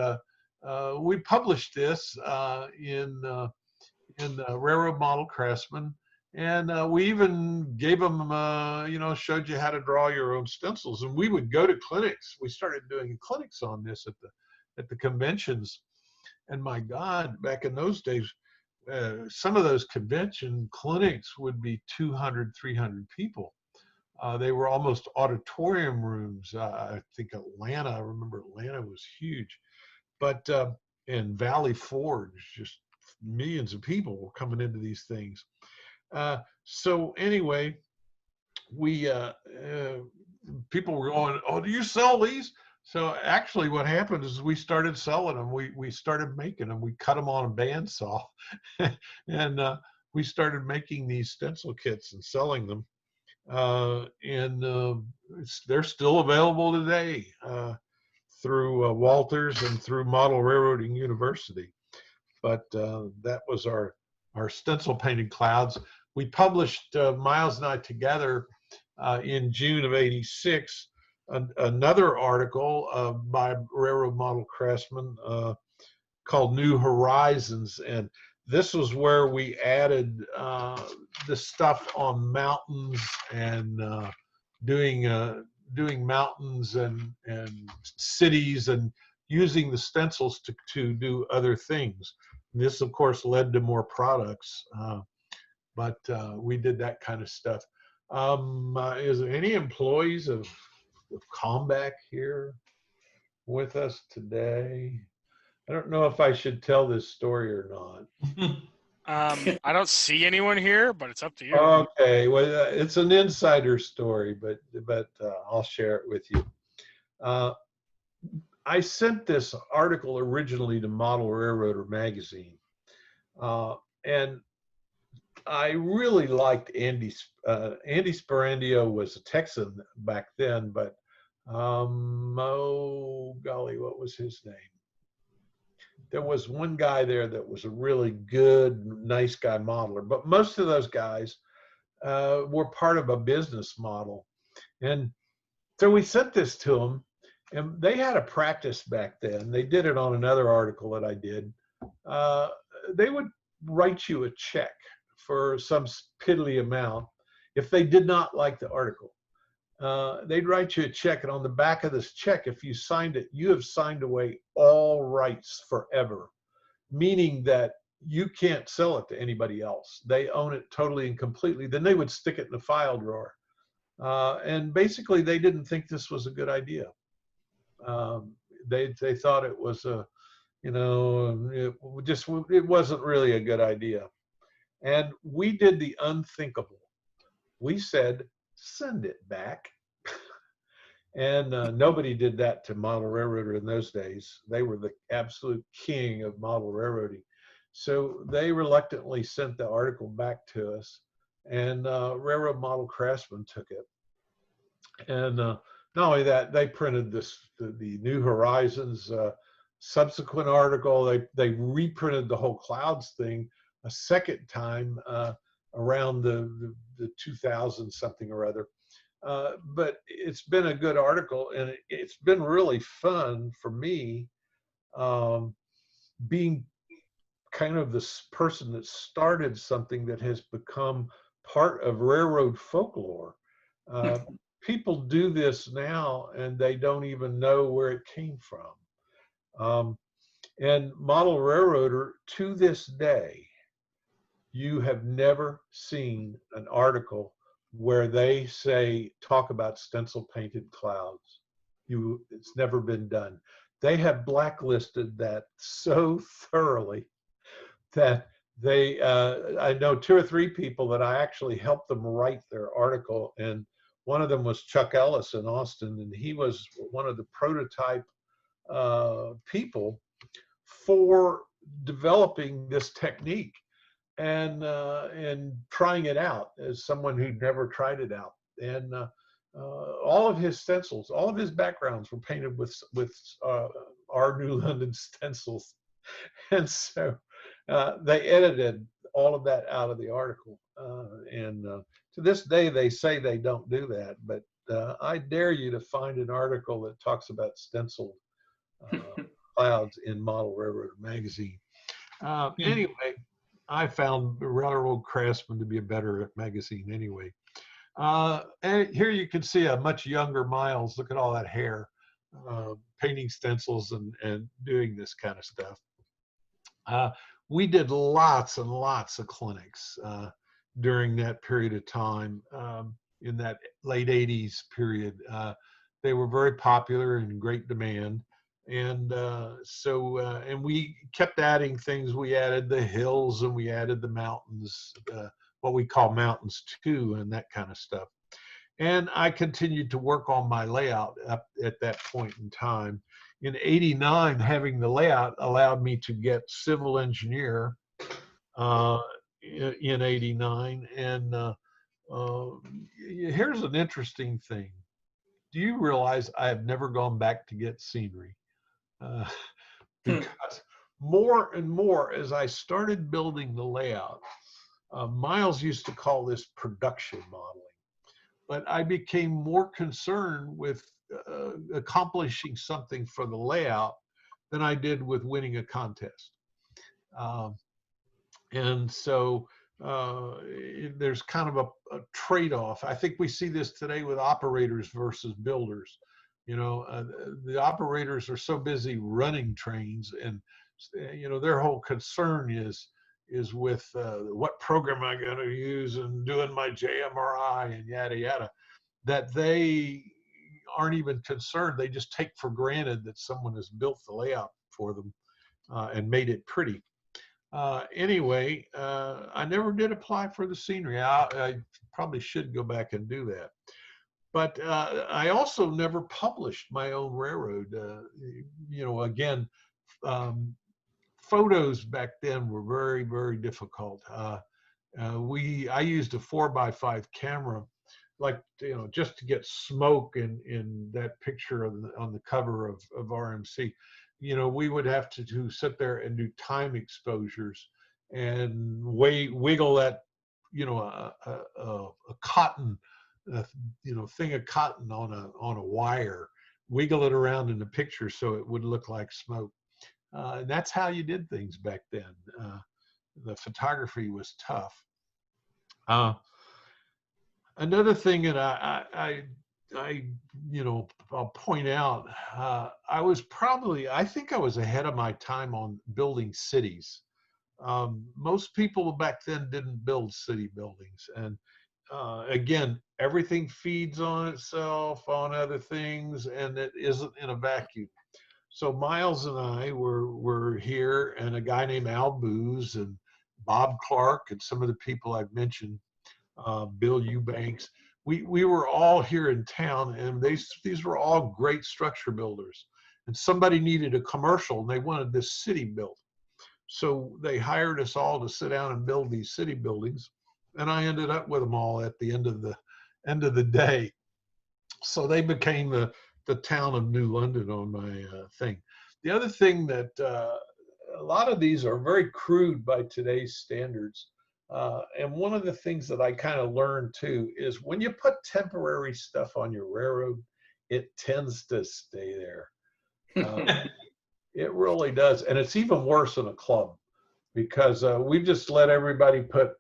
we published this in Railroad Model Craftsman. And we even gave them, you know, showed you how to draw your own stencils. And we would go to clinics. We started doing clinics on this at the conventions. And my God, back in those days, some of those convention clinics would be 200, 300 people. They were almost auditorium rooms. I think Atlanta, I remember Atlanta was huge. But in Valley Forge, just millions of people were coming into these things. So anyway, we people were going, oh, do you sell these? So actually what happened is we started selling them. We started making them. We cut them on a bandsaw and we started making these stencil kits and selling them. They're still available today through Walters and through Model Railroading University. But that was our stencil painted clouds. We published, Miles and I together in June of '86, another article by Railroad Model Craftsman called New Horizons. And this was where we added the stuff on mountains and doing mountains and cities and using the stencils to do other things. This, of course, led to more products, but we did that kind of stuff. Is there any employees of Comback here with us today? I don't know if I should tell this story or not. I don't see anyone here, but it's up to you. Okay, well, it's an insider story, but I'll share it with you. I sent this article originally to Model Railroader magazine, and I really liked Andy. Andy Sparandio was a Texan back then, but oh golly, what was his name? There was one guy there that was a really good, nice guy modeler, but most of those guys were part of a business model. And so we sent this to them, and they had a practice back then. They did it on another article that I did. They would write you a check for some piddly amount if they did not like the article. They'd write you a check, and on the back of this check, if you signed it, you have signed away all rights forever, meaning that you can't sell it to anybody else. They own it totally and completely. Then they would stick it in the file drawer. And basically, they didn't think this was a good idea. They thought it was it wasn't really a good idea. And we did the unthinkable. We said, send it back. And nobody did that to Model Railroader in those days. They were the absolute king of model railroading. So they reluctantly sent the article back to us, and Railroad Model Craftsman took it. And not only that, they printed the New Horizons subsequent article. They reprinted the whole clouds thing a second time around the 2000 something or other. But it's been a good article, and it's been really fun for me being kind of this person that started something that has become part of railroad folklore. People do this now, and they don't even know where it came from. And Model Railroader, to this day, you have never seen an article where they talk about stencil painted clouds. It's never been done. they have blacklisted that so thoroughly that I know 2 or 3 people that I actually helped them write their article, and one of them was Chuck Ellis in Austin, and he was one of the prototype people for developing this technique and trying it out as someone who'd never tried it out. And all of his stencils, all of his backgrounds were painted with our New London stencils. And so they edited all of that out of the article. And to this day, they say they don't do that. But I dare you to find an article that talks about stenciled clouds in Model Railroad magazine. Anyway, I found Railroad Craftsman to be a better magazine anyway. And here you can see a much younger Miles. Look at all that hair, painting stencils and doing this kind of stuff. We did lots and lots of clinics during that period of time, in that late 80s period. They were very popular and in great demand. And and we kept adding things. We added the hills and we added the mountains, what we call mountains too, and that kind of stuff. And I continued to work on my layout up at that point in time. In '89, having the layout allowed me to get civil engineer in '89. And here's an interesting thing. Do you realize I have never gone back to get scenery? Because more and more as I started building the layout, Miles used to call this production modeling, but I became more concerned with accomplishing something for the layout than I did with winning a contest. And so there's kind of a trade-off. I think we see this today with operators versus builders. You know, the operators are so busy running trains, and you know, their whole concern is with what program am I going to use and doing my JMRI and yada yada, that they aren't even concerned. They just take for granted that someone has built the layout for them and made it pretty. Anyway, I never did apply for the scenery. I probably should go back and do that. But I also never published my own railroad. You know, again, photos back then were very, very difficult. I used a 4x5 camera, like, you know, just to get smoke in that picture on the cover of RMC. You know, we would have to sit there and do time exposures and wiggle that, you know, a cotton, you know, thing of cotton on a wire, wiggle it around in the picture so it would look like smoke. And that's how you did things back then. The photography was tough. Another thing that I you know, I'll point out, I think I was ahead of my time on building cities. Most people back then didn't build city buildings. And again, everything feeds on itself, on other things, and it isn't in a vacuum. So Miles and I were here, and a guy named Al Booz and Bob Clark and some of the people I've mentioned, Bill Eubanks, we were all here in town, and these were all great structure builders. And somebody needed a commercial, and they wanted this city built. So they hired us all to sit down and build these city buildings. And I ended up with them all at the end of the day. So they became the town of New London on my thing. The other thing that a lot of these are very crude by today's standards. And one of the things that I kind of learned too is when you put temporary stuff on your railroad, it tends to stay there. It really does. And it's even worse in a club, because we've just let everybody put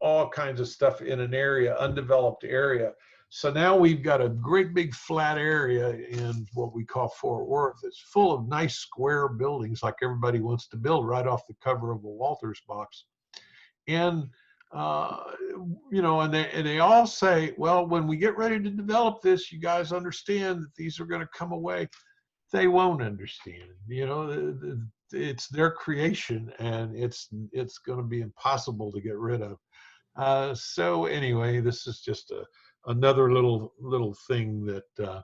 all kinds of stuff in an area, undeveloped area. So now we've got a great big flat area in what we call Fort Worth. It's full of nice square buildings like everybody wants to build right off the cover of a Walters box. And, you know, and they all say, well, when we get ready to develop this, you guys understand that these are going to come away. they won't understand. You know, it's their creation, and it's going to be impossible to get rid of. So anyway, this is just another little thing that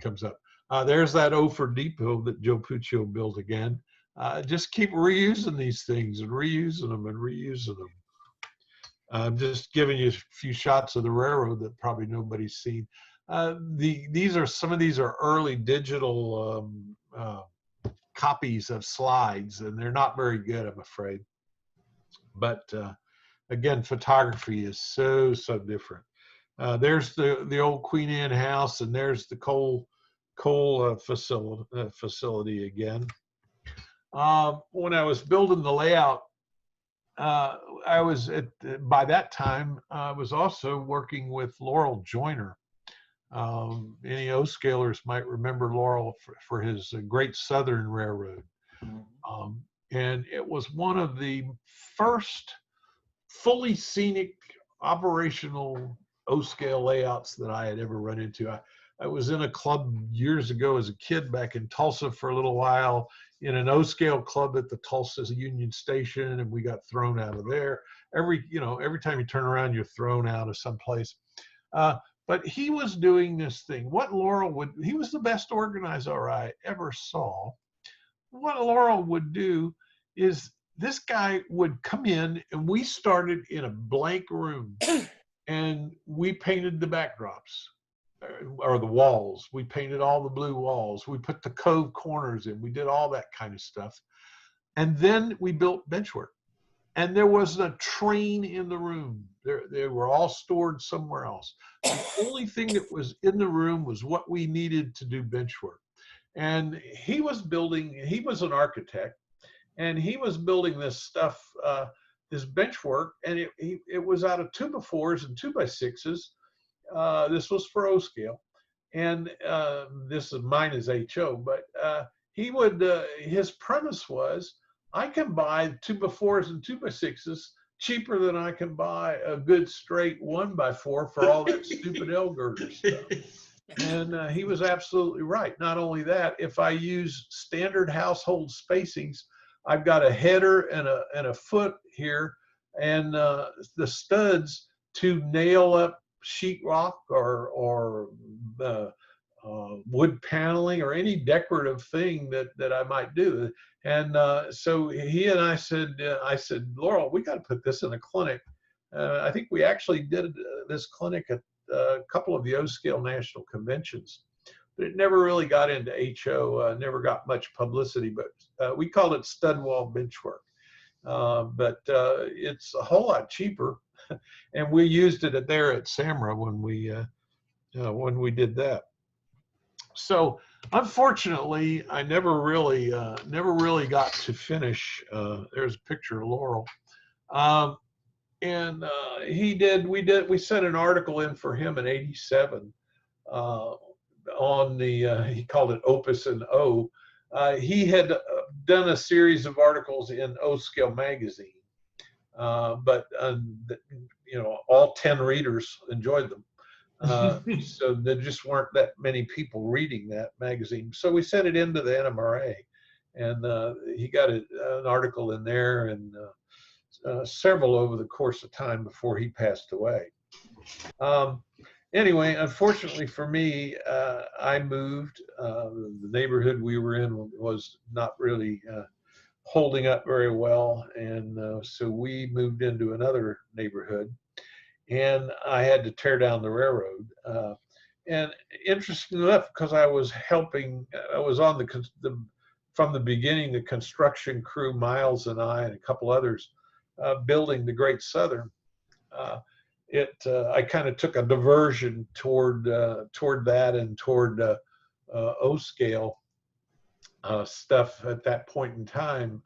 comes up. There's that Ophir Depot that Joe Puccio built again. Just keep reusing these things and reusing them and reusing them. I'm just giving you a few shots of the railroad that probably nobody's seen. Some of these are early digital copies of slides, and they're not very good, I'm afraid. But again, photography is so different. There's the old Queen Anne house, and there's the coal facility again. When I was building the layout, by that time, I was also working with Laurel Joyner. Any O-scalers might remember Laurel for his Great Southern Railroad. And it was one of the first fully scenic operational O-scale layouts that I had ever run into. I was in a club years ago as a kid back in Tulsa for a little while, in an O-scale club at the Tulsa Union Station, and we got thrown out of there. Every time you turn around, you're thrown out of someplace. But he was doing this thing. He was the best organizer I ever saw. What Laurel would do is this guy would come in, and we started in a blank room, and we painted the backdrops or the walls. We painted all the blue walls. We put the cove corners in. We did all that kind of stuff. And then we built Benchwork. And there was a train in the room. They were all stored somewhere else. The only thing that was in the room was what we needed to do Benchwork. And he was an architect, and he was building this stuff, this Benchwork, and it was out of 2x4s and 2x6s. This was for O-scale, and mine is HO, but his premise was, I can buy 2x4s and 2x6s cheaper than I can buy a good straight 1x4 for all that stupid L girder stuff. And he was absolutely right. Not only that, if I use standard household spacings, I've got a header and a foot here, and the studs to nail up sheetrock or wood paneling or any decorative thing that I might do. And so he and I said, Laurel, we got to put this in a clinic. I think we actually did this clinic at a couple of the O-scale national conventions, but it never really got into HO, never got much publicity, but we called it stud wall Benchwork. But it's a whole lot cheaper, and we used it there at SAMRA when we did that. So unfortunately, I never really got to finish. There's a picture of Laurel. And we sent an article in for him in '87 on he called it Opus and O. He had done a series of articles in O-Scale magazine, but all 10 readers enjoyed them. So there just weren't that many people reading that magazine. So we sent it into the NMRA, and he got an article in there, and several over the course of time before he passed away. Anyway, unfortunately for me, I moved. The neighborhood we were in was not really holding up very well, and so we moved into another neighborhood, and I had to tear down the railroad. And interesting enough, because I was on from the beginning, the construction crew, Miles and I and a couple others, building the Great Southern. I kind of took a diversion toward that and toward O-scale stuff at that point in time.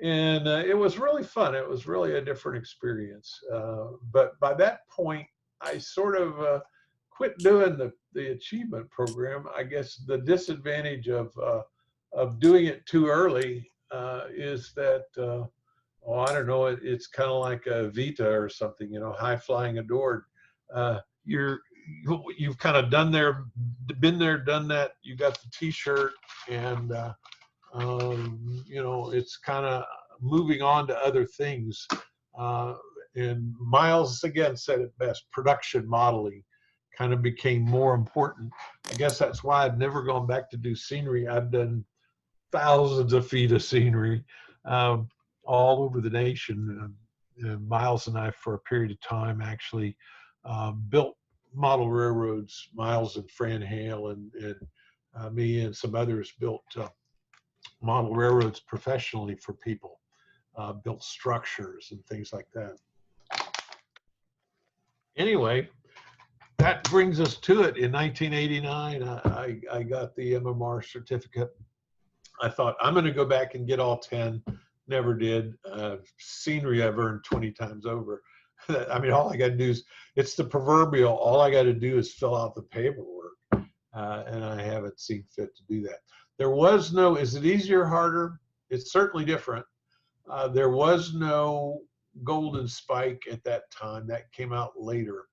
And it was really fun. It was really a different experience. But by that point, I sort of quit doing the achievement program. I guess the disadvantage of doing it too early is that, I don't know, it's kind of like a Vita or something, high flying adored. you've kind of been there, done that. You got the T-shirt, and you know, it's kind of moving on to other things. And Miles again said it best: production modeling kind of became more important. I guess that's why I've never gone back to do scenery. I've done thousands of feet of scenery all over the nation. Miles and I, for a period of time, actually built model railroads. Miles and Fran Hale and me and some others built model railroads professionally for people, built structures and things like that. Anyway, that brings us to it. In 1989, I got the MMR certificate. I thought, I'm going to go back and get all 10. Never did. Scenery I've earned 20 times over. I mean, all I got to do is, it's the proverbial, all I got to do is fill out the paperwork. And I haven't seen fit to do that. There was no, is it easier or harder? It's certainly different. There was no golden spike at that time. That came out later.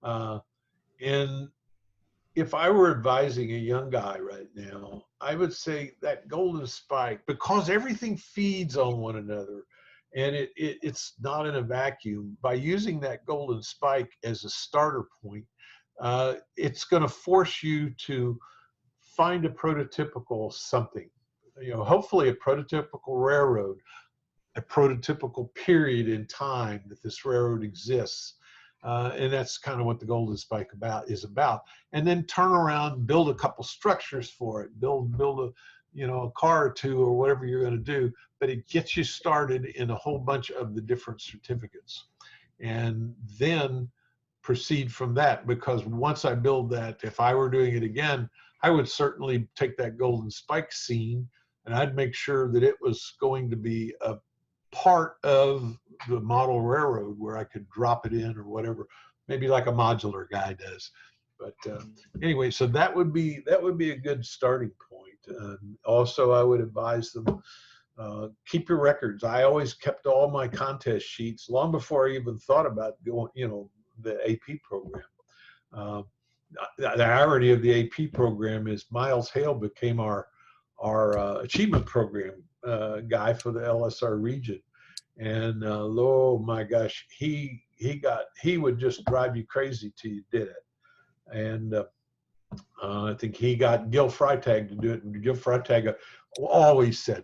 And if I were advising a young guy right now, I would say that golden spike, because everything feeds on one another and it's not in a vacuum. By using that golden spike as a starter point, it's going to force you to find a prototypical something, you know, hopefully a prototypical railroad, a prototypical period in time that this railroad exists. And that's kind of what the golden spike is about. And then turn around and build a couple structures for it, build a, you know, a car or two or whatever you're going to do, but it gets you started in a whole bunch of the different certificates. And then proceed from that, because once I build that, if I were doing it again, I would certainly take that golden spike scene and I'd make sure that it was going to be a part of the model railroad where I could drop it in or whatever, maybe like a modular guy does. But anyway, so that would be a good starting point. Also, I would advise them, keep your records. I always kept all my contest sheets long before I even thought about going, you know, the AP program. The irony of the AP program is Miles Hale became our achievement program guy for the LSR region. And oh my gosh, he would just drive you crazy till you did it. And I think he got Gil Freitag to do it, and Gil Freitag always said,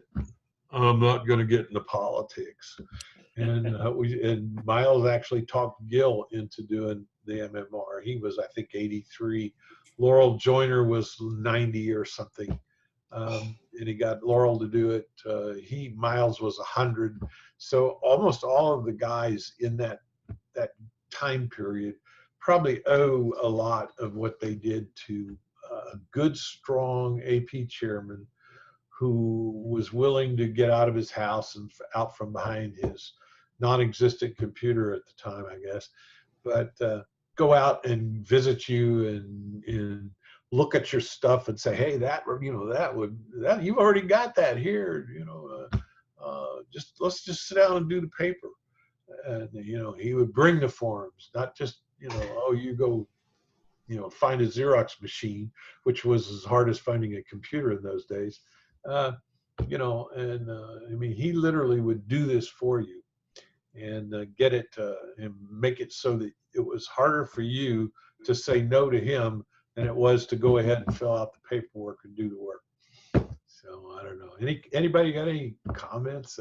"I'm not going to get into politics." And Miles actually talked Gil into doing the MMR. He was, I think, 83. Laurel Joyner was 90 or something. And he got Laurel to do it. Miles was 100. So almost all of the guys in that time period probably owe a lot of what they did to a good, strong AP chairman who was willing to get out of his house and out from behind his non-existent computer at the time, I guess, but go out and visit you and look at your stuff and say, hey, that you've already got that here, you know, let's just sit down and do the paper. And, you know, he would bring the forms, not just, you know, oh, you go, you know, find a Xerox machine, which was as hard as finding a computer in those days. You know, and I mean, he literally would do this for you and get it and make it so that it was harder for you to say no to him than it was to go ahead and fill out the paperwork and do the work. So I don't know. Anybody got any comments?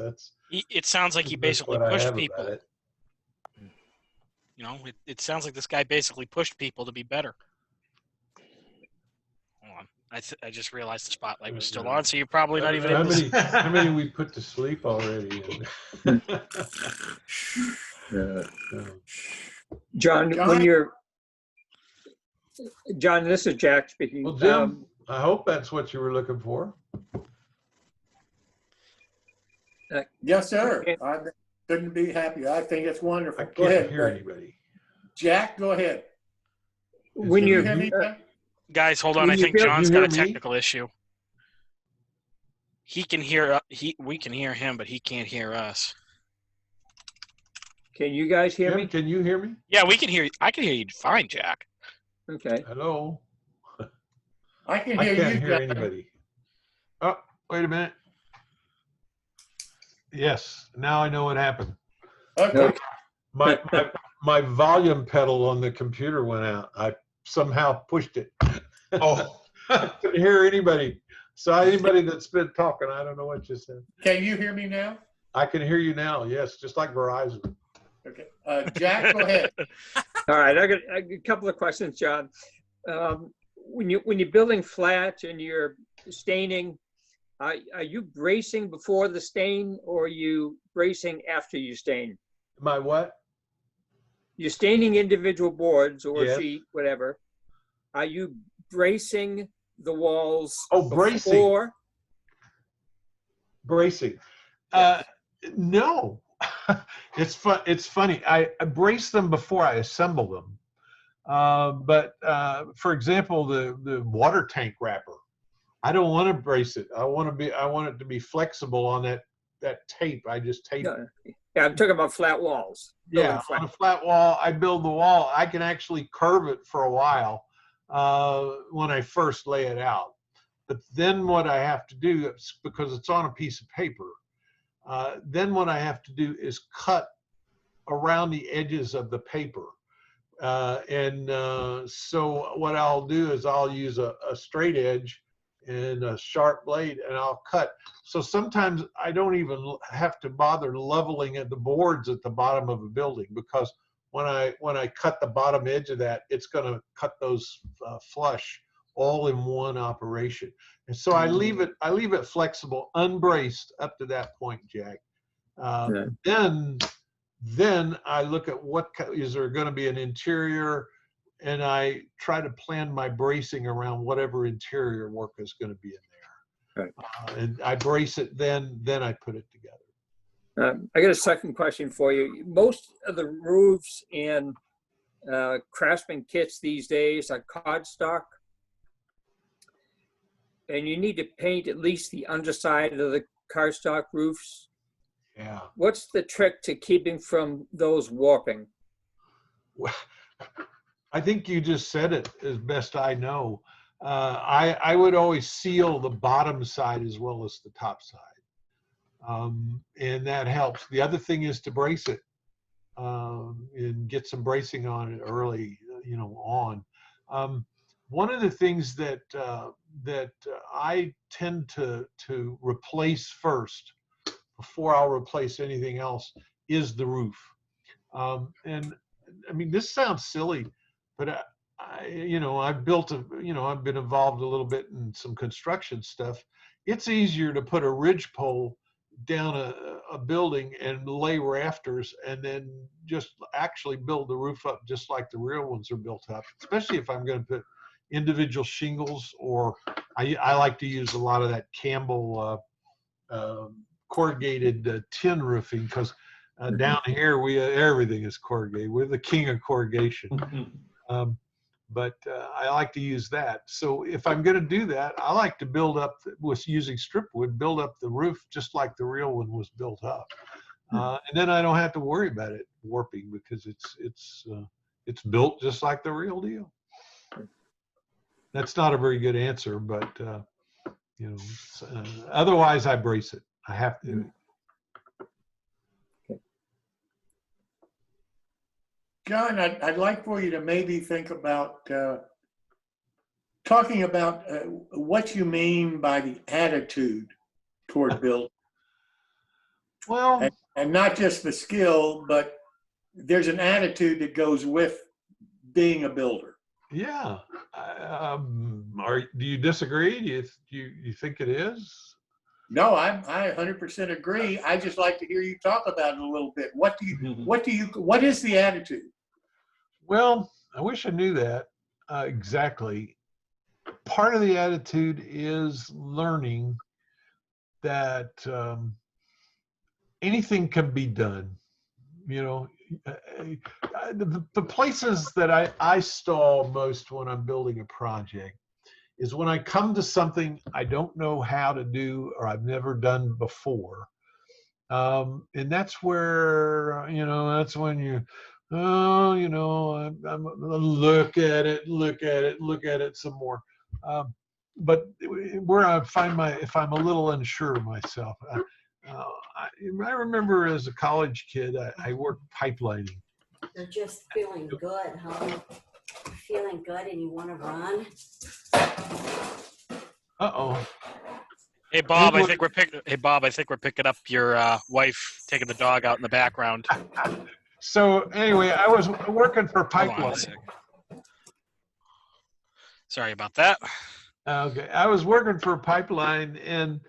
It sounds like he basically pushed people. You know, it sounds like this guy basically pushed people to be better. Hold on. I just realized the spotlight was still on, so you're probably not even how many we put to sleep already? John, John, this is Jack speaking. Well, Jim, I hope that's what you were looking for. Yes, sir. I couldn't be happier. I think it's wonderful. I Go ahead, hear anybody. Jack, go ahead. When you hear me? Guys, hold on. I think John's got a technical issue. He can hear we can hear him, but he can't hear us. Can you guys hear me? Can you hear me? Yeah, we can hear you. I can hear you fine, Jack. Okay. Hello? I can I hear can't you, hear John. anybody. Oh, wait a minute. Yes, now I know what happened. Okay. My volume pedal on the computer went out. I somehow pushed it. Oh, I couldn't hear anybody. So anybody that's been talking, I don't know what you said. Can you hear me now? I can hear you now. Yes, just like Verizon. Okay. Jack, go ahead. All right, I got a couple of questions, John. When you're building flat and you're staining, are you bracing before the stain, or are you bracing after you stain? My what? You're staining individual boards or Yes. sheet, whatever. Are you bracing the walls Oh, bracing. before? Bracing. Yes. No. It's fun. It's funny. I brace them before I assemble them. But for example, the water tank wrapper, I don't want to brace it. I want it to be flexible on that tape. I just tape. No. Yeah, I'm talking about flat walls. Yeah, Building flat. on a flat wall, I build the wall. I can actually curve it for a while when I first lay it out. But then what I have to do, because it's on a piece of paper, then what I have to do is cut around the edges of the paper. So what I'll do is I'll use a straight edge and a sharp blade, and I'll cut. So sometimes I don't even have to bother leveling at the boards at the bottom of a building, because when I cut the bottom edge of that, it's going to cut those flush all in one operation. And so I leave it flexible, unbraced up to that point, Jack. Then I look at is there going to be an interior, and I try to plan my bracing around whatever interior work is going to be in there. Right. And I brace it, then I put it together. I got a second question for you. Most of the roofs in craftsman kits these days are cardstock, and you need to paint at least the underside of the cardstock roofs. Yeah. What's the trick to keeping from those warping? Well, I think you just said it as best I know. I would always seal the bottom side as well as the top side. And that helps. The other thing is to brace it and get some bracing on it early, on. One of the things that I tend to replace first, before I'll replace anything else, is the roof. And I mean, this sounds silly, but I've been involved a little bit in some construction stuff. It's easier to put a ridge pole down a building and lay rafters, and then just actually build the roof up just like the real ones are built up, especially if I'm going to put individual shingles, or I like to use a lot of that Campbell corrugated tin roofing, because down here everything is corrugated. We're the king of corrugation. But I like to use that. So if I'm going to do that, I like to build up with using strip wood, build up the roof just like the real one was built up, and then I don't have to worry about it warping, because it's built just like the real deal. That's not a very good answer, but otherwise I brace it. I have to. John, I'd like for you to maybe think about talking about what you mean by the attitude toward building. Well, and not just the skill, but there's an attitude that goes with being a builder. Yeah. Do you disagree? Do you think it is? No, I 100% agree. I just like to hear you talk about it a little bit. What is the attitude? Well, I wish I knew that exactly. Part of the attitude is learning that anything can be done. The places that I stall most when I'm building a project is when I come to something I don't know how to do or I've never done before. And that's where, that's when oh, you know, I'm gonna look at it some more. But where I find if I'm a little unsure of myself, I remember as a college kid, I worked pipelining. You're just feeling good, huh? You're feeling good and you want to run. Uh-oh. Hey Bob, I think we're picking up your wife taking the dog out in the background. So anyway, I was working for Hold on a pipeline. sec. Sorry about that. Okay, I was working for a pipeline, and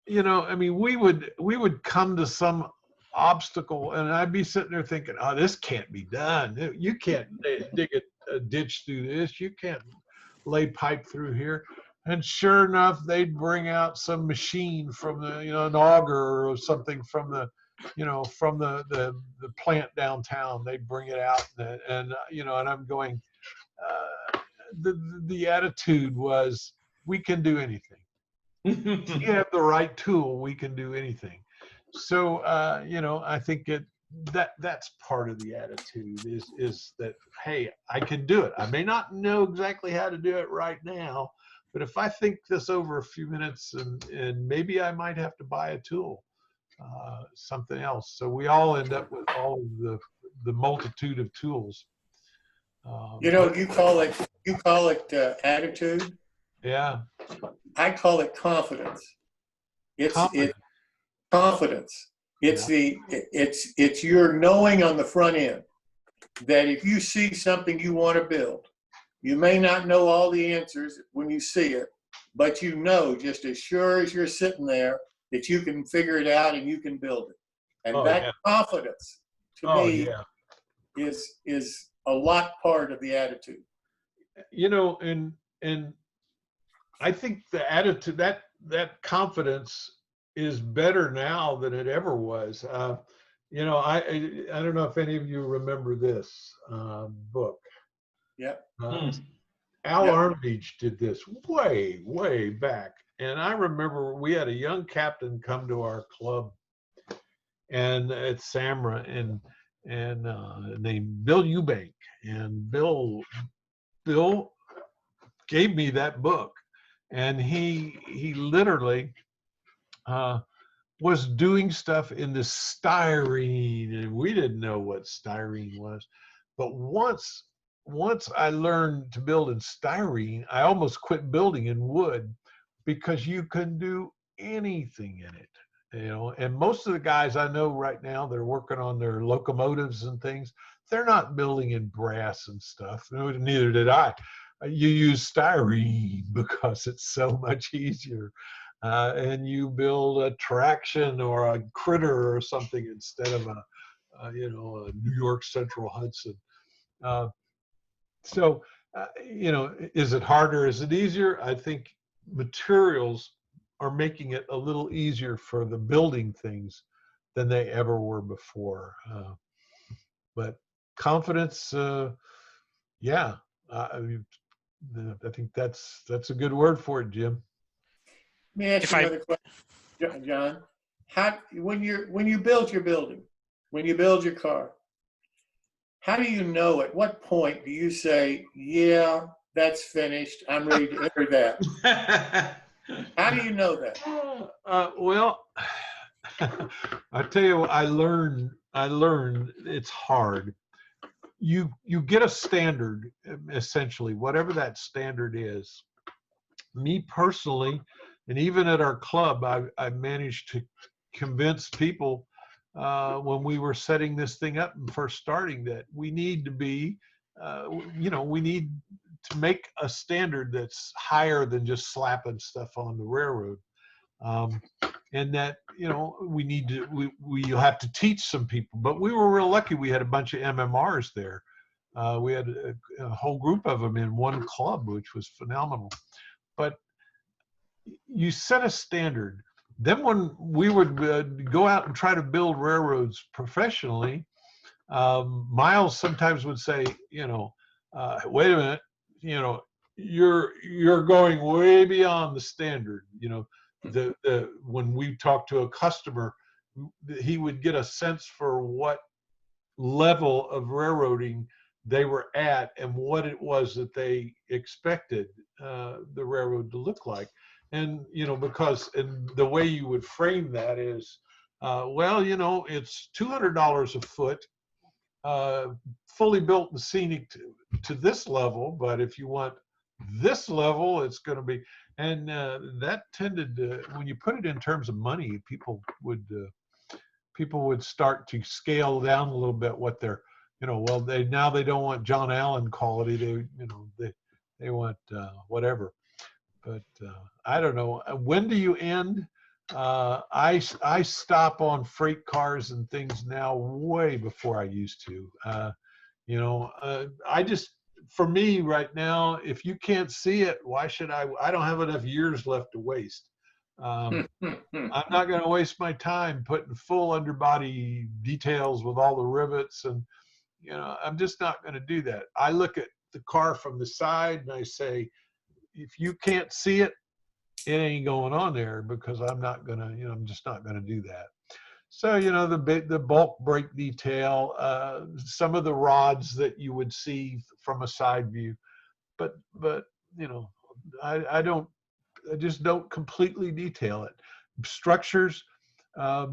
you know, I mean, we would come to some obstacle, and I'd be sitting there thinking, "Oh, this can't be done. You can't dig a ditch through this. You can't lay pipe through here." And sure enough, they'd bring out some machine from the, you know, an auger or something from the, you know, from the plant downtown. They'd bring it out, and you know, and I'm going. The attitude was, we can do anything. If you have the right tool, we can do anything. So you know, I think that's part of the attitude is that, hey, I can do it. I may not know exactly how to do it right now, but if I think this over a few minutes, and maybe I might have to buy a tool, something else. So we all end up with all of the multitude of tools. You know, you call it attitude. Yeah. I call it confidence. It's confidence. It's it's your knowing on the front end that if you see something you want to build, you may not know all the answers when you see it, but you know just as sure as you're sitting there that you can figure it out and you can build it. And that confidence to me is a lot part of the attitude. You know, and I think the attitude, that confidence is better now than it ever was. You know, I don't know if any of you remember this book. Yeah. Al Armitage did this way back, and I remember we had a young captain come to our club, and at Samra, and named Bill Eubank, and Bill gave me that book, and he literally was doing stuff in the styrene, and we didn't know what styrene was. But once I learned to build in styrene, I almost quit building in wood, because you can do anything in it, you know. And most of the guys I know right now, they're working on their locomotives and things, they're not building in brass and stuff. Neither did I. You use styrene because it's so much easier. And you build a traction or a critter or something instead of a New York Central Hudson. You know, is it harder? Is it easier? I think materials are making it a little easier for the building things than they ever were before. But confidence, yeah, I think that's a good word for it, Jim. Let me ask you another question, John. When you build your building, when you build your car, how do you know, at what point do you say, yeah, that's finished, I'm ready to enter that? How do you know that? Well, I tell you what, I learned it's hard. You get a standard, essentially, whatever that standard is. Me personally, and even at our club, I managed to convince people when we were setting this thing up and first starting, that we need to be, we need to make a standard that's higher than just slapping stuff on the railroad. And that, you know, we have to teach some people. But we were real lucky. We had a bunch of MMRs there. We had a whole group of them in one club, which was phenomenal. But you set a standard. Then when we would go out and try to build railroads professionally, Miles sometimes would say, you know, wait a minute, you know, you're going way beyond the standard. You know, when we talk to a customer, he would get a sense for what level of railroading they were at and what it was that they expected the railroad to look like. And, you know, because and the way you would frame that is, well, you know, it's $200 a foot, fully built and scenic to this level, but if you want this level, it's going to be, and that tended to, when you put it in terms of money, people would start to scale down a little bit what they're, you know, well, they don't want John Allen quality, they, you know, they want whatever. But I don't know. When do you end? I stop on freight cars and things now way before I used to. You know, I just, for me right now, if you can't see it, why should I? I don't have enough years left to waste. I'm not going to waste my time putting full underbody details with all the rivets, and you know, I'm just not going to do that. I look at the car from the side and I say, if you can't see it, it ain't going on there, because I'm not going to, you know, I'm just not going to do that. So, you know, the bulk brake detail, some of the rods that you would see from a side view, but you know, I just don't completely detail it. Structures,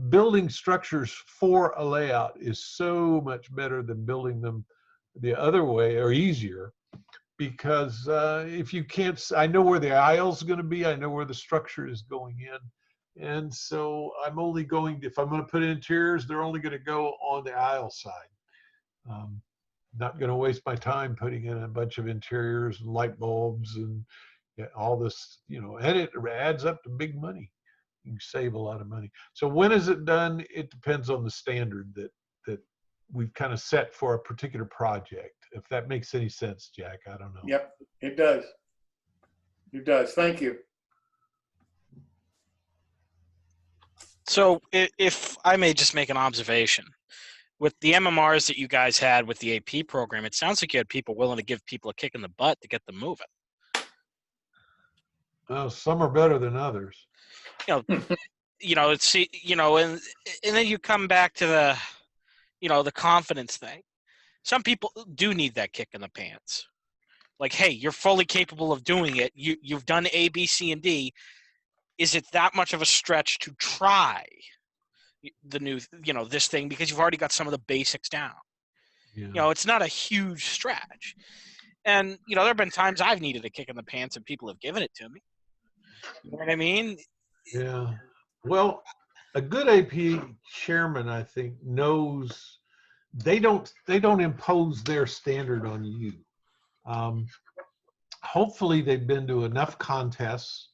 building structures for a layout is so much better than building them the other way, or easier. Because if you can't, I know where the aisle's going to be, I know where the structure is going in. And so I'm only going to, if I'm going to put interiors, they're only going to go on the aisle side. Not going to waste my time putting in a bunch of interiors and light bulbs and all this, you know, and it adds up to big money. You can save a lot of money. So when is it done? It depends on the standard that we've kind of set for a particular project. If that makes any sense, Jack, I don't know. Yep, it does. It does. Thank you. So if I may just make an observation, with the MMRs that you guys had with the AP program, it sounds like you had people willing to give people a kick in the butt to get them moving. Well, some are better than others. You know, it's, you know, and then you come back to the, you know, the confidence thing. Some people do need that kick in the pants. Like, hey, you're fully capable of doing it. You've done A, B, C, and D. Is it that much of a stretch to try the new, you know, this thing, because you've already got some of the basics down? Yeah. You know, it's not a huge stretch. And, you know, there have been times I've needed a kick in the pants and people have given it to me. You know what I mean? Yeah. Well, a good AP chairman, I think, knows they don't impose their standard on you. Hopefully they've been to enough contests,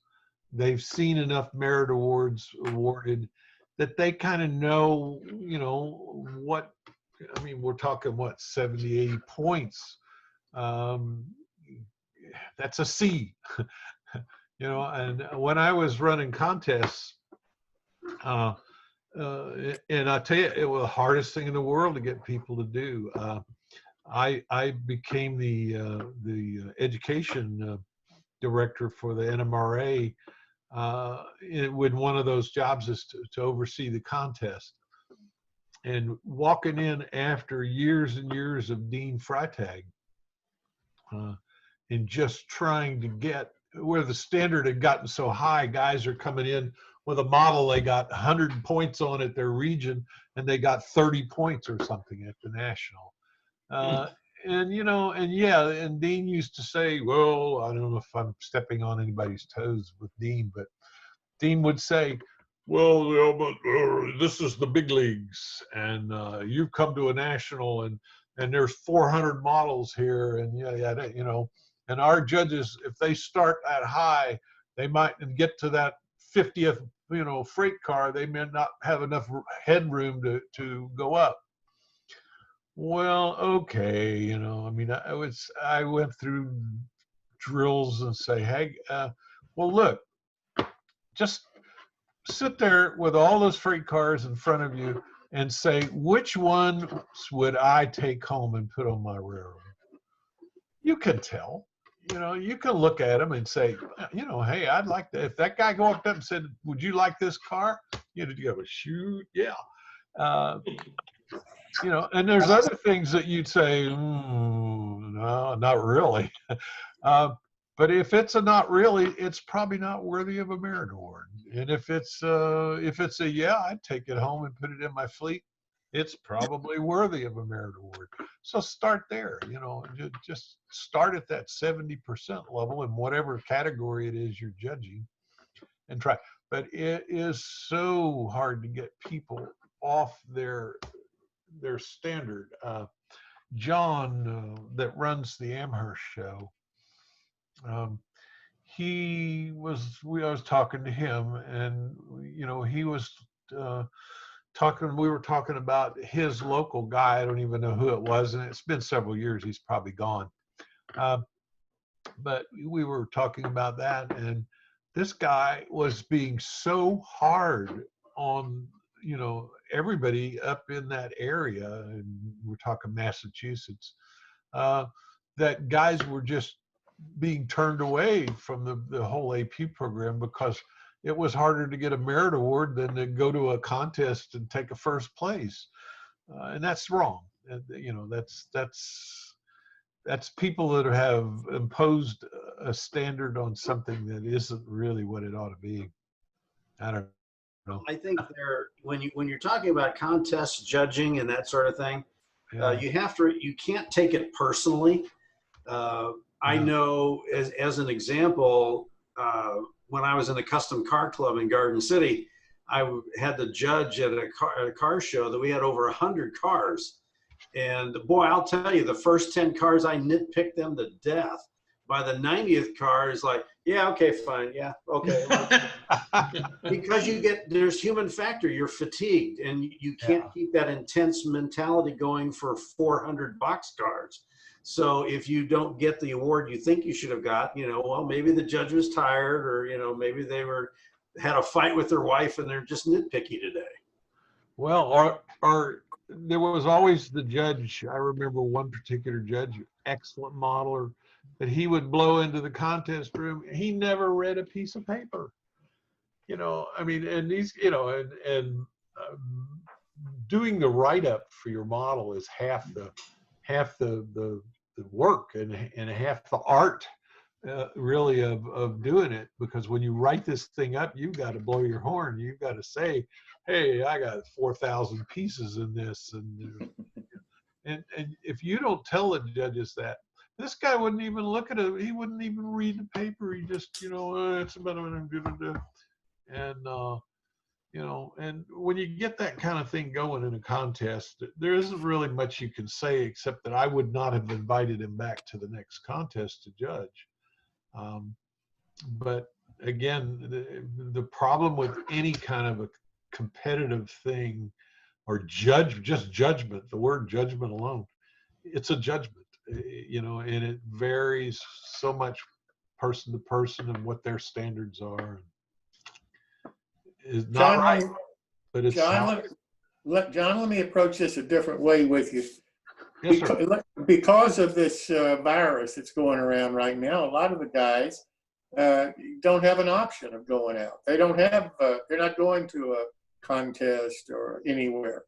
they've seen enough merit awards awarded, that they kind of know, you know, what, I mean, we're talking what, 70, 80 points. That's a C. You know, and when I was running contests, and I tell you, it was the hardest thing in the world to get people to do. I became the education director for the NMRA when one of those jobs is to oversee the contest. And walking in after years and years of Dean Freitag, and just trying to get where the standard had gotten so high, guys are coming in with a model they got 100 points on at their region, and they got 30 points or something at the national. And, you know, and yeah, and Dean used to say, well, I don't know if I'm stepping on anybody's toes with Dean, but Dean would say, well, you know, but this is the big leagues, and you've come to a national, and there's 400 models here, and yeah, you know, and our judges, if they start that high, they might get to that 50th, you know, freight car, they may not have enough headroom to go up. Well, okay, you know, I mean, I went through drills and say, hey, well, look, just sit there with all those freight cars in front of you and say, which one would I take home and put on my railroad? You can tell. You know, you can look at them and say, you know, hey, I'd like that. If that guy walked up and said, would you like this car? You'd go, shoot, yeah. you know, and there's other things that you'd say, no, not really. But if it's a not really, it's probably not worthy of a merit award. And if it's a yeah, I'd take it home and put it in my fleet, it's probably worthy of a merit award. So start there, you know, just start at that 70% level in whatever category it is you're judging and try. But it is so hard to get people off their standard. John, that runs the Amherst show, I was talking to him, and you know, he was we were talking about his local guy. I don't even know who it was, and it's been several years. He's probably gone. But we were talking about that, and this guy was being so hard on, you know, everybody up in that area, and we're talking Massachusetts, that guys were just being turned away from the whole AP program because it was harder to get a merit award than to go to a contest and take a first place. And that's wrong. You know, that's people that have imposed a standard on something that isn't really what it ought to be. I don't know. I think when you're talking about contests, judging, and that sort of thing, Yeah. you can't take it personally. I know, as an example, when I was in a custom car club in Garden City, I had to judge at a car show that we had over 100 cars. And boy, I'll tell you, the first 10 cars, I nitpicked them to death. By the 90th car, it's like, yeah, okay, fine. Yeah, okay. Because there's human factor. You're fatigued, and you can't keep that intense mentality going for 400 box cars. So if you don't get the award you think you should have got, you know, well, maybe the judge was tired, or, you know, maybe they had a fight with their wife and they're just nitpicky today. Well, there was always the judge. I remember one particular judge, excellent modeler, that he would blow into the contest room. He never read a piece of paper. You know, I mean, and these, you know, and doing the write-up for your model is half the work and half the art, really, of doing it. Because when you write this thing up, you've got to blow your horn. You've got to say, hey, I got 4,000 pieces in this, and if you don't tell the judges that, this guy wouldn't even look at it. He wouldn't even read the paper. He just, you know, it's about what I'm gonna do. And you know, and when you get that kind of thing going in a contest, there isn't really much you can say except that I would not have invited him back to the next contest to judge. But again, the problem with any kind of a competitive thing or just judgment, the word judgment alone, it's a judgment, you know, and it varies so much person to person and what their standards are. Is not John, right, but it's John, let me approach this a different way with you. yes, sir. Because of this virus that's going around right now, a lot of the guys don't have an option of going out. They don't have, they're not going to a contest or anywhere.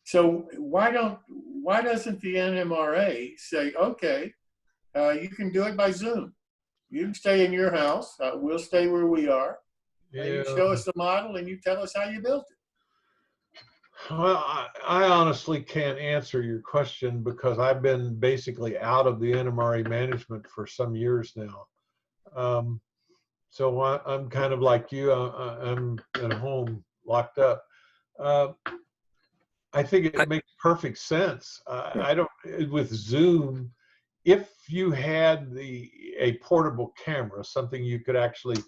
So why doesn't the NMRA say, okay, you can do it by Zoom. You stay in your house, we'll stay where we are. You show us the model and you tell us how you built it. Well, I honestly can't answer your question because I've been basically out of the NMRA management for some years now. So I'm kind of like you. I'm at home, locked up. I think it makes perfect sense. I don't, with Zoom, if you had a portable camera, something you could actually,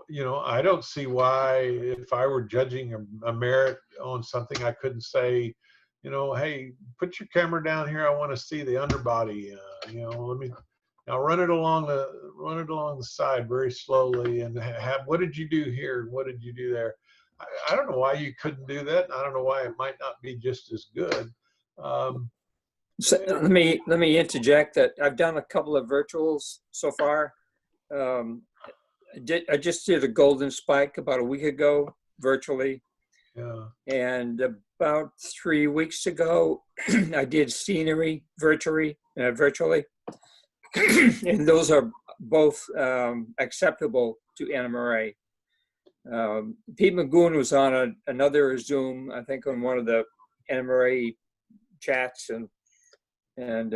you know, I don't see why, if I were judging a merit on something, I couldn't say, you know, hey, put your camera down here. I want to see the underbody. You know, now run it along the side very slowly, and what did you do here? What did you do there? I don't know why you couldn't do that. I don't know why it might not be just as good. So let me interject that I've done a couple of virtuals so far. I just did a golden spike about a week ago virtually. Yeah. And about 3 weeks ago. I did scenery virtually, and those are both acceptable to NMRA. Pete Magoon was on another Zoom, I think on one of the NMRA chats, and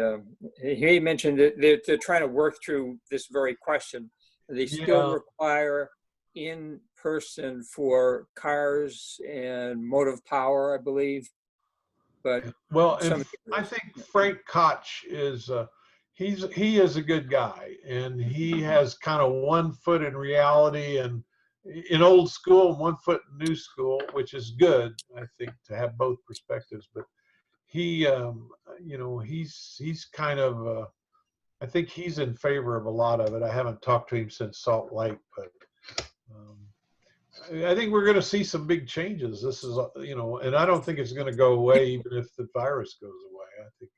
he mentioned that they're trying to work through this very question. They still require in-person for cars and motive power, I believe. But well, and I think Frank Koch is he is a good guy, and he has kind of 1 foot in reality and in old school and 1 foot in new school, which is good, I think, to have both perspectives. But he, you know, he's kind of I think he's in favor of a lot of it. I haven't talked to him since Salt Lake, but I think we're going to see some big changes. This is, you know, and I don't think it's going to go away even if the virus goes away. I think.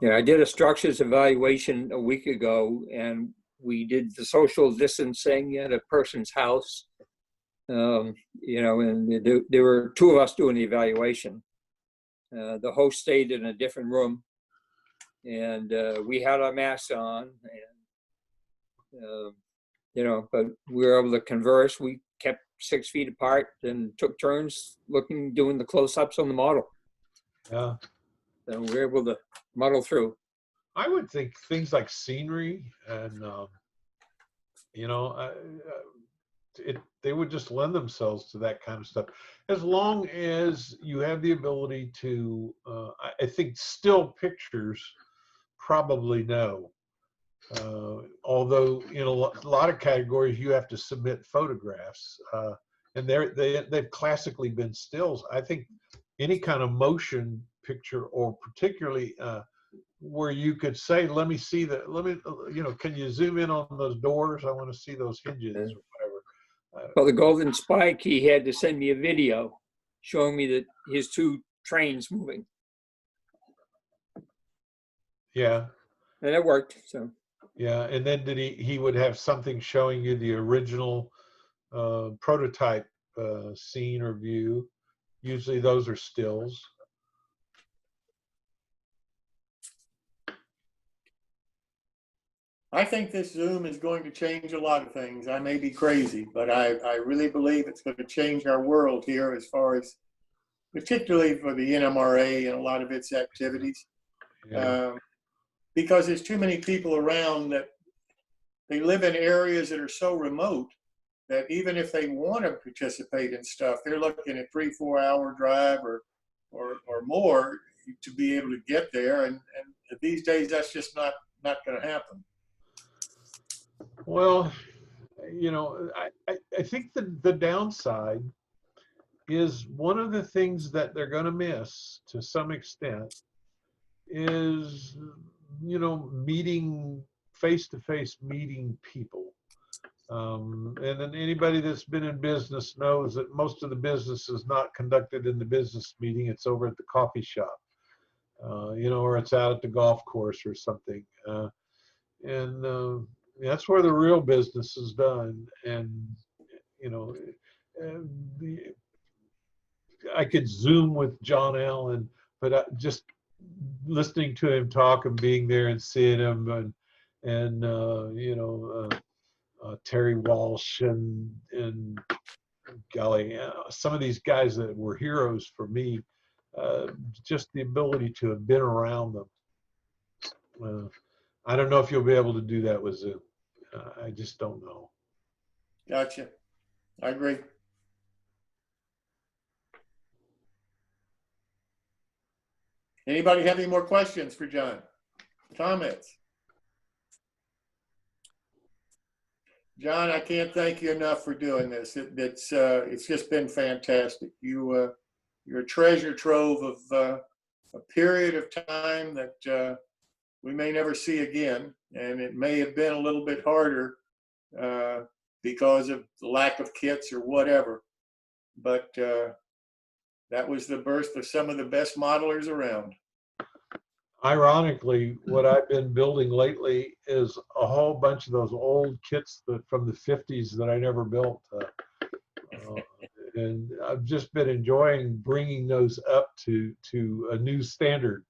Yeah, I did a structures evaluation a week ago, and we did the social distancing at a person's house. You know, and there were 2 of us doing the evaluation. The host stayed in a different room, and we had our masks on, and you know, but we were able to converse. We kept 6 feet apart and took turns doing the close-ups on the model. Yeah. So we were able to muddle through. I would think things like scenery and, you know, they would just lend themselves to that kind of stuff. As long as you have the ability to, I think still pictures probably no. Although in a lot of categories you have to submit photographs, and they've classically been stills. I think any kind of motion picture, or particularly where you could say, let me, you know, can you zoom in on those doors? I want to see those hinges or whatever. Well, the Golden Spike, he had to send me a video showing me that his 2 trains moving. Yeah. And it worked, so. Yeah, and then he would have something showing you the original prototype scene or view. Usually those are stills. I think this Zoom is going to change a lot of things. I may be crazy, but I really believe it's going to change our world here as far as, particularly for the NMRA and a lot of its activities. Yeah. Because there's too many people around that they live in areas that are so remote that even if they want to participate in stuff, they're looking at 3-4 hour drive or more to be able to get there. And these days, that's just not going to happen. Well, you know, I think the downside is one of the things that they're going to miss to some extent is, you know, meeting face-to-face, meeting people. And then anybody that's been in business knows that most of the business is not conducted in the business meeting. It's over at the coffee shop, you know, or it's out at the golf course or something. And that's where the real business is done. And, you know, I could Zoom with John Allen, but just listening to him talk and being there and seeing him and you know, Terry Walsh and golly, some of these guys that were heroes for me, just the ability to have been around them. I don't know if you'll be able to do that with Zoom. I just don't know. Gotcha. I agree. Anybody have any more questions for John? Comments? John, I can't thank you enough for doing this. It's just been fantastic. You're a treasure trove of a period of time that we may never see again, and it may have been a little bit harder because of the lack of kits or whatever. But that was the birth of some of the best modelers around. Ironically, what I've been building lately is a whole bunch of those old kits from the 50s that I never built. And I've just been enjoying bringing those up to a new standard.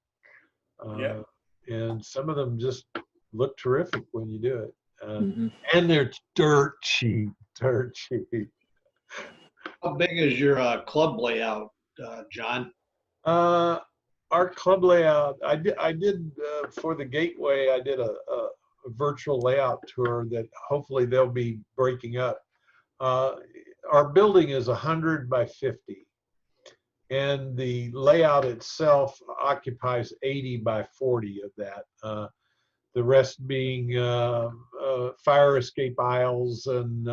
Yeah. And some of them just look terrific when you do it. Mhm. And they're dirt cheap, dirt cheap. How big is your club layout, John? Our club layout, I did for the Gateway, I did a virtual layout tour that hopefully they'll be breaking up. Our building is 100 by 50. And the layout itself occupies 80 by 40 of that. The rest being fire escape aisles and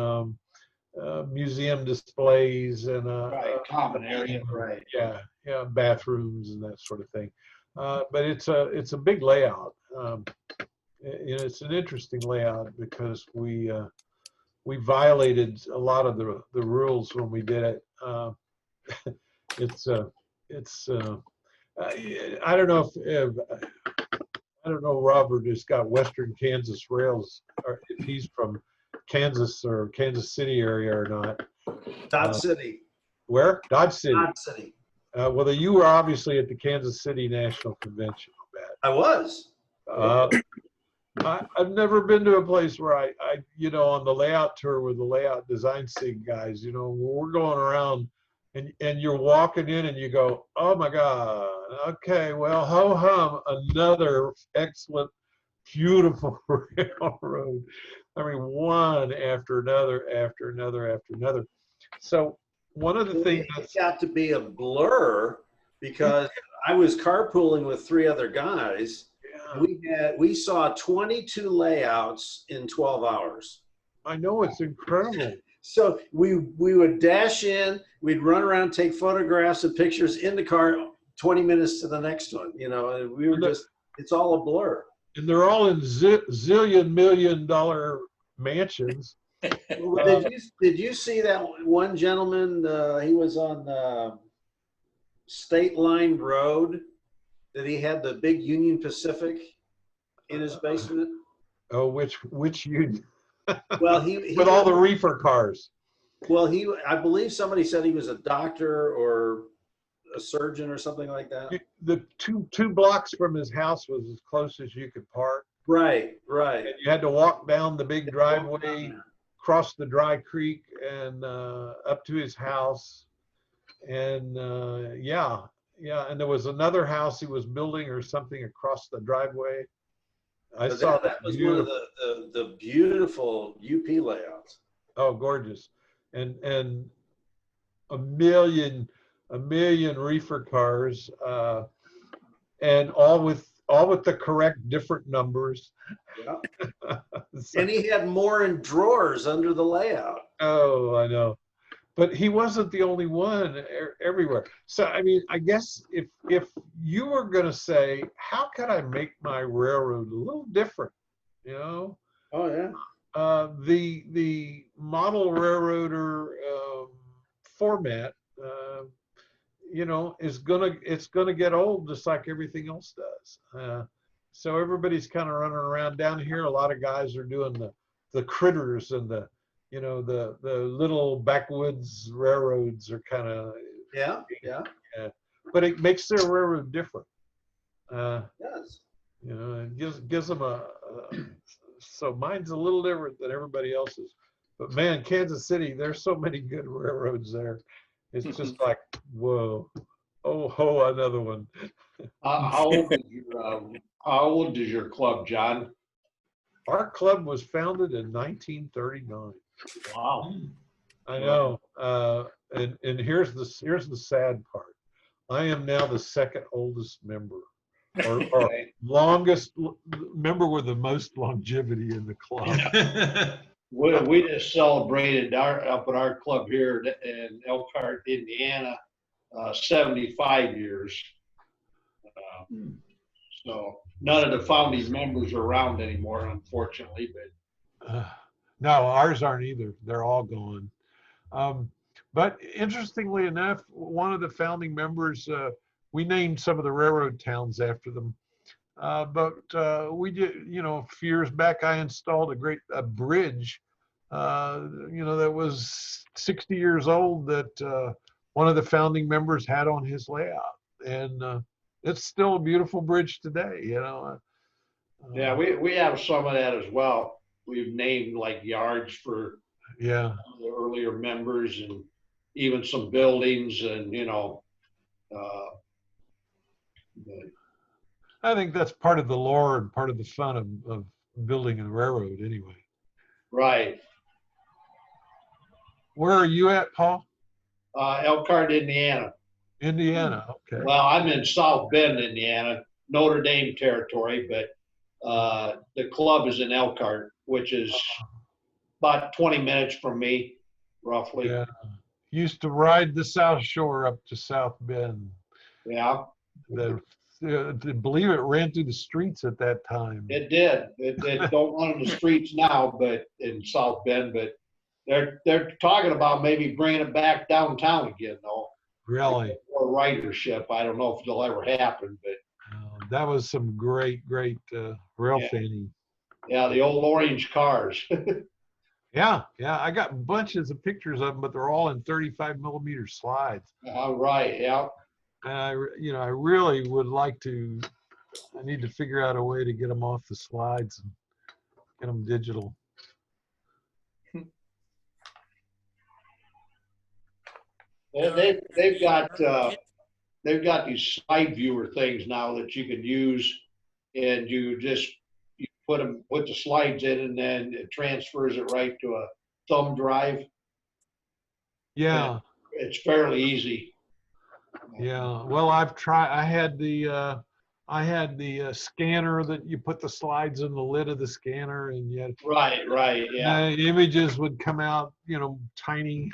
museum displays and Right, common area, right. yeah, bathrooms and that sort of thing. But it's a big layout. It's an interesting layout because we violated a lot of the rules when we did it. I don't know if I don't know Robert has got Western Kansas Rails, or if he's from Kansas or Kansas City area or not. Dodge City. Where? Dodge City. Dodge City. Well, you were obviously at the Kansas City National Convention, I bet. I was. I've never been to a place where I on the layout tour with the layout design sig guys, we're going around and you're walking in and you go, oh my God, okay, well, ho hum, another excellent, beautiful railroad. I mean, one after another, after another, after another. So one of the things that's got to be a blur because I was carpooling with 3 other guys. We saw 22 layouts in 12 hours. I know, it's incredible. So we would dash in, we'd run around, take photographs and pictures in the car, 20 minutes to the next one, and we were just, it's all a blur. And they're all in zillion $million mansions. Did you see that one gentleman, he was on State Line Road, that he had the big Union Pacific in his basement? Oh, which Union? Well, he with all the reefer cars. Well, I believe somebody said he was a doctor or a surgeon or something like that. The two blocks from his house was as close as you could park. Right. And you had to walk down the big driveway, cross the dry creek, and up to his house. And and there was another house he was building or something across the driveway. I saw that. That was one of the beautiful UP layouts. Oh, gorgeous. And a million reefer cars, and all with the correct different numbers. Yeah. And he had more in drawers under the layout. Oh, I know. But he wasn't the only one everywhere. So, I mean, I guess if you were going to say, how can I make my railroad a little different, Oh, yeah. The model railroader format, it's gonna get old just like everything else does. So everybody's kind of running around down here. A lot of guys are doing the critters and the little backwoods railroads are kind of yeah. But it makes their railroad different. Yes. It gives them so mine's a little different than everybody else's. But man, Kansas City, there's so many good railroads there. It's just like, whoa, oh ho, another one. How old is your club, John? Our club was founded in 1939. Wow. I know. And here's the sad part. I am now the second oldest member, or longest member with the most longevity in the club. We just celebrated up at our club here in Elkhart, Indiana, 75 years. So none of the founding members are around anymore, unfortunately. But no, ours aren't either. They're all gone. But interestingly enough, one of the founding members, we named some of the railroad towns after them. But we did, a few years back, I installed a bridge that was 60 years old that one of the founding members had on his layout. And it's still a beautiful bridge today, Yeah, we have some of that as well. We've named like yards for Yeah. the earlier members and even some buildings and, uh, but- I think that's part of the lore and part of the fun of building a railroad anyway. right. Where are you at, Paul? Elkhart, Indiana. Indiana, okay. Well, I'm in South Bend, Indiana, Notre Dame territory, but the club is in Elkhart, which is about 20 minutes from me, roughly. Yeah. Used to ride the South Shore up to South Bend. Yeah, I believe it ran through the streets at that time. it did. It don't run in the streets now, but in South Bend, but they're talking about maybe bringing it back downtown again, though. Really? Or ridership. I don't know if it'll ever happen, but That was some great rail Yeah. fanning. yeah, the old orange cars. Yeah. I got bunches of pictures of them, but they're all in 35 millimeter slides. All right, yeah. And I really would like to. I need to figure out a way to get them off the slides and get them digital. They've got these slide viewer things now that you can use, and you put the slides in, and then it transfers it right to a thumb drive. Yeah. It's fairly easy. Yeah. Well, I've tried. I had the scanner that you put the slides in the lid of the scanner, and yet Right, yeah. the images would come out, tiny.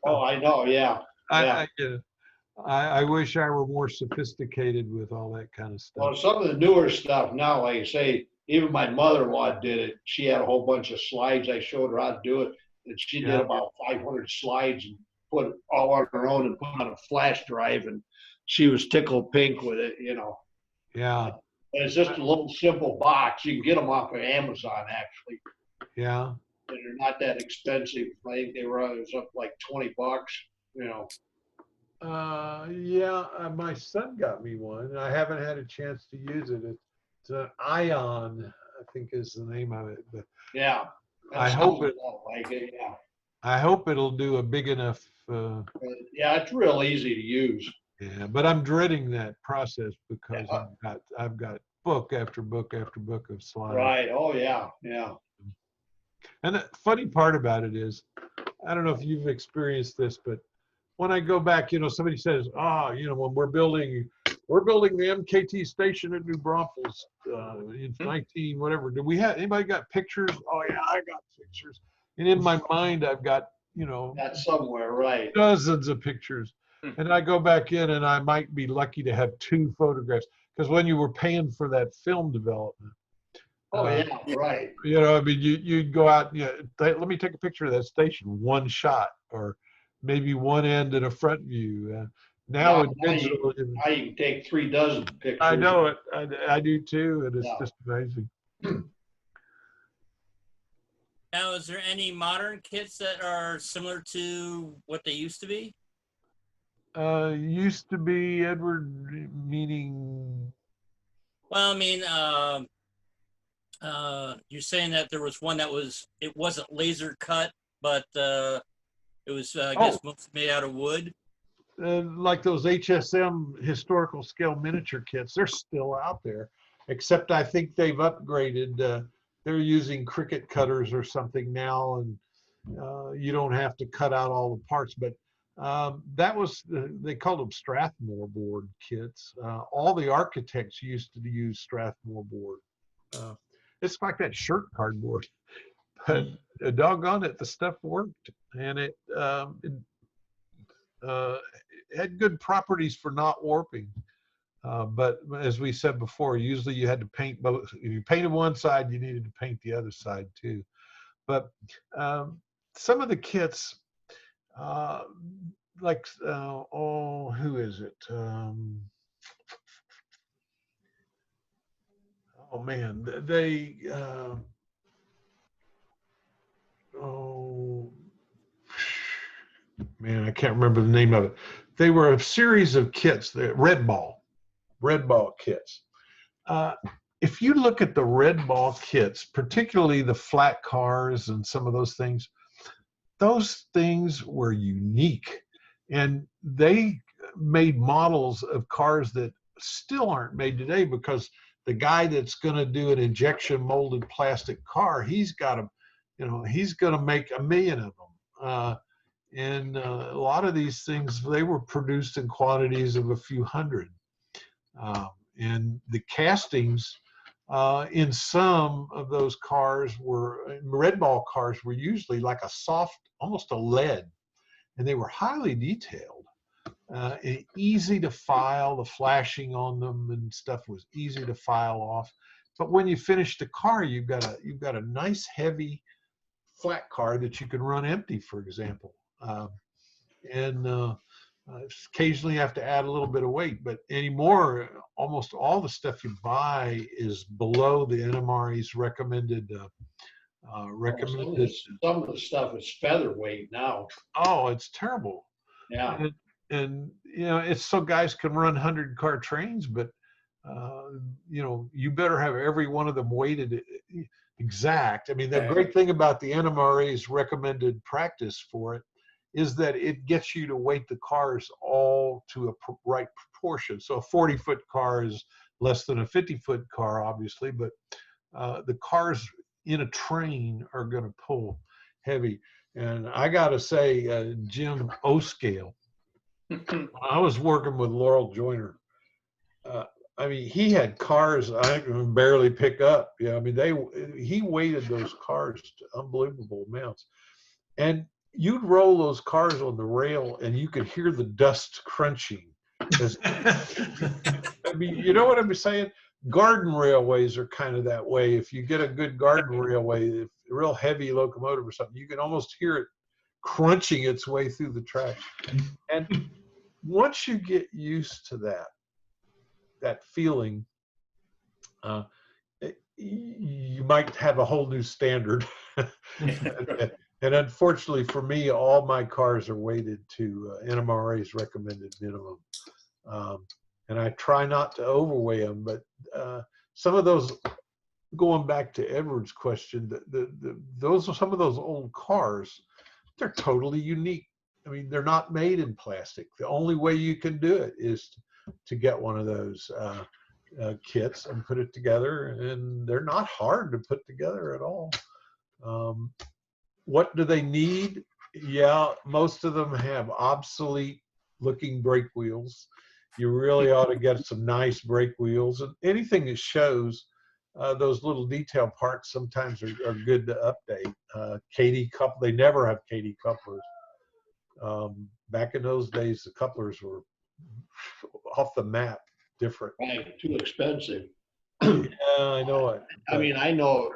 Oh, I know, yeah. I wish I were more sophisticated with all that kind of stuff. Well, some of the newer stuff now, like I say, even my mother-in-law did it. She had a whole bunch of slides. I showed her how to do it, and she did Yeah. about 500 slides and put it all on her own and put it on a flash drive, and she was tickled pink with it, Yeah. And it's just a little simple box. You can get them off of Amazon, actually. Yeah. And they're not that expensive. I think it was up like $20, My son got me one. I haven't had a chance to use it. It's an Ion, I think is the name of it. But Yeah. I hope it. Like it, yeah. I hope it'll do a big enough. Yeah, it's real easy to use. Yeah, but I'm dreading that process because Yeah. I've got book after book after book of slides. Right. Oh, yeah. Yeah. And the funny part about it is, I don't know if you've experienced this, but when I go back, somebody says, when we're building the MKT station at New Braunfels in 19 whatever. Do we have anybody got pictures? Oh yeah, I got pictures. And in my mind, I've got That's somewhere, right? dozens of pictures. And I go back in, and I might be lucky to have 2 photographs, because when you were paying for that film development. Oh, yeah, right. You'd go out, let me take a picture of that station, one shot, or maybe one end and a front view. Now with digital, now you can take 3 dozen pictures. I know it. I do too, and it's just amazing. Now, is there any modern kits that are similar to what they used to be? Used to be, Edward, meaning? Well, I mean, you're saying that there was one it wasn't laser cut, but it was, I guess, mostly made out of wood. Like those HSM historical scale miniature kits, they're still out there, except I think they've upgraded. They're using Cricut cutters or something now, and you don't have to cut out all the parts. But that was, they called them Strathmore board kits. All the architects used to use Strathmore board. It's like that shirt cardboard, but doggone it, the stuff worked, and it had good properties for not warping. But as we said before, usually you had to paint both. If you painted one side, you needed to paint the other side too. But some of the kits, who is it? man, I can't remember the name of it. They were a series of kits, the red ball kits. If you look at the red ball kits, particularly the flat cars and some of those things were unique, and they made models of cars that still aren't made today, because the guy that's going to do an injection molded plastic car, he's got to, he's going to make 1 million of them. And a lot of these things, they were produced in quantities of a few hundred. And the castings in some of those cars red ball cars were usually like a soft, almost a lead, and they were highly detailed. And easy to file. The flashing on them and stuff was easy to file off. But when you finish the car, you've got a nice heavy flat car that you can run empty, for example. Occasionally you have to add a little bit of weight, but anymore, almost all the stuff you buy is below the NMRE's recommended. Some of the stuff is featherweight now. Oh, it's terrible. Yeah. And it's so guys can run 100-car trains, but you better have every one of them weighted exact. I mean, the great thing about the NMRA's recommended practice for it is that it gets you to weight the cars all to a right proportion. So a 40-foot car is less than a 50-foot car, obviously, but the cars in a train are going to pull heavy. And I got to say, Jim O'Scale, I was working with Laurel Joyner. I mean, he had cars I can barely pick up. Yeah, I mean, he weighted those cars to unbelievable amounts. And you'd roll those cars on the rail and you could hear the dust crunching. I mean, you know what I'm saying? Garden railways are kind of that way. If you get a good garden railway, if a real heavy locomotive or something, you can almost hear it crunching its way through the track. And once you get used to that feeling, you might have a whole new standard. And unfortunately for me, all my cars are weighted to NMRA's recommended minimum. And I try not to overweigh them, but some of those, going back to Edward's question, those are some of those old cars, they're totally unique. I mean, they're not made in plastic. The only way you can do it is to get one of those kits and put it together, and they're not hard to put together at all. What do they need? Yeah, most of them have obsolete looking brake wheels. You really ought to get some nice brake wheels, and anything that shows those little detail parts sometimes are good to update. Katy couple, they never have Katy couplers. Back in those days, the couplers were off the map, different. Right, too expensive. Yeah, I know it. I mean, I know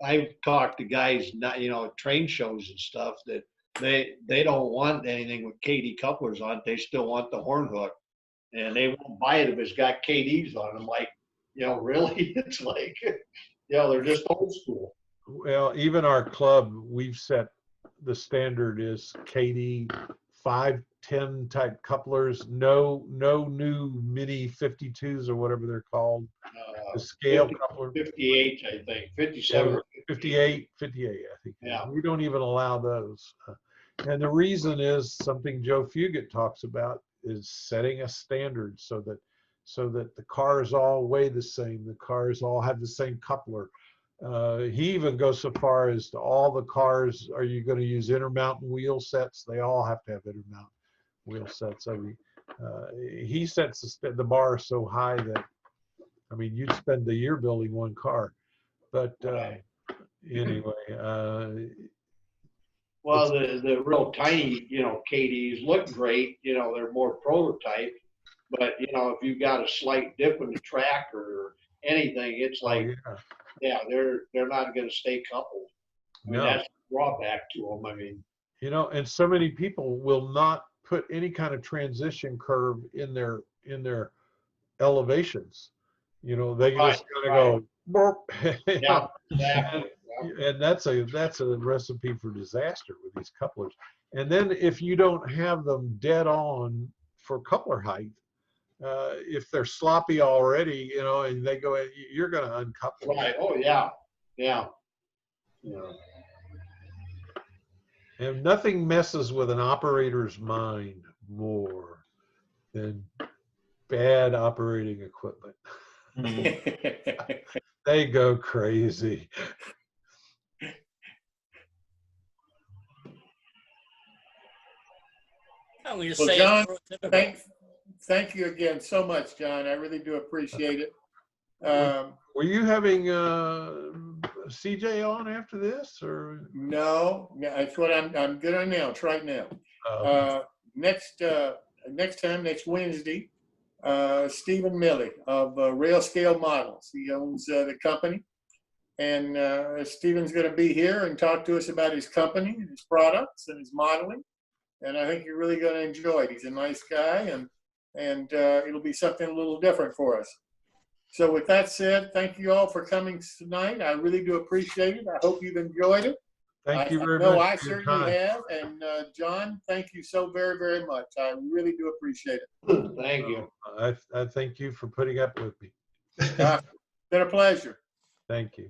I've talked to guys, not train shows and stuff, that they don't want anything with KD couplers on it. They still want the horn hook, and they won't buy it if it's got KDs on it. I'm like, really? It's like, they're just old school. Well, even our club, we've set the standard is KD 510 type couplers. No new mini 52s or whatever they're called. The scale 50, coupler. 58, I think. 57. 58, I think. Yeah. We don't even allow those. And the reason is something Joe Fugit talks about, is setting a standard so that the cars all weigh the same. The cars all have the same coupler. He even goes so far as to all the cars, are you going to use intermountain wheel sets? They all have to have intermountain wheel sets. I mean, he sets the bar so high that, I mean, you'd spend a year building one car. But anyway. Well, the real tiny, KDs look great. They're more prototype. But, if you've got a slight dip in the track or anything, it's like, they're not going to stay coupled. I mean, that's the drawback to them. I mean, and so many people will not put any kind of transition curve in their elevations. They just kind of go burp. Yeah, exactly. And that's a recipe for disaster with these couplers. And then if you don't have them dead on for coupler height, if they're sloppy already, you know, and they go, you're going to uncouple. Right. Oh, yeah. Yeah. Yeah. And nothing messes with an operator's mind more than bad operating equipment. They go crazy. We just Well, say John, it's prototypical. thank you again so much, John. I really do appreciate it. Were you having CJ on after this, or? No, that's what I'm gonna announce right now. Next time, next Wednesday, Stephen Milley of Rail Scale Models. He owns the company, and Stephen's going to be here and talk to us about his company and his products and his modeling. And I think you're really going to enjoy it. He's a nice guy, and it'll be something a little different for us. So with that said, thank you all for coming tonight. I really do appreciate it. I hope you've enjoyed it. Thank you very I know much. I certainly have. And John, thank you so very, very much. I really do appreciate it. Thank you. I thank you for putting up with me. It's been a pleasure. Thank you.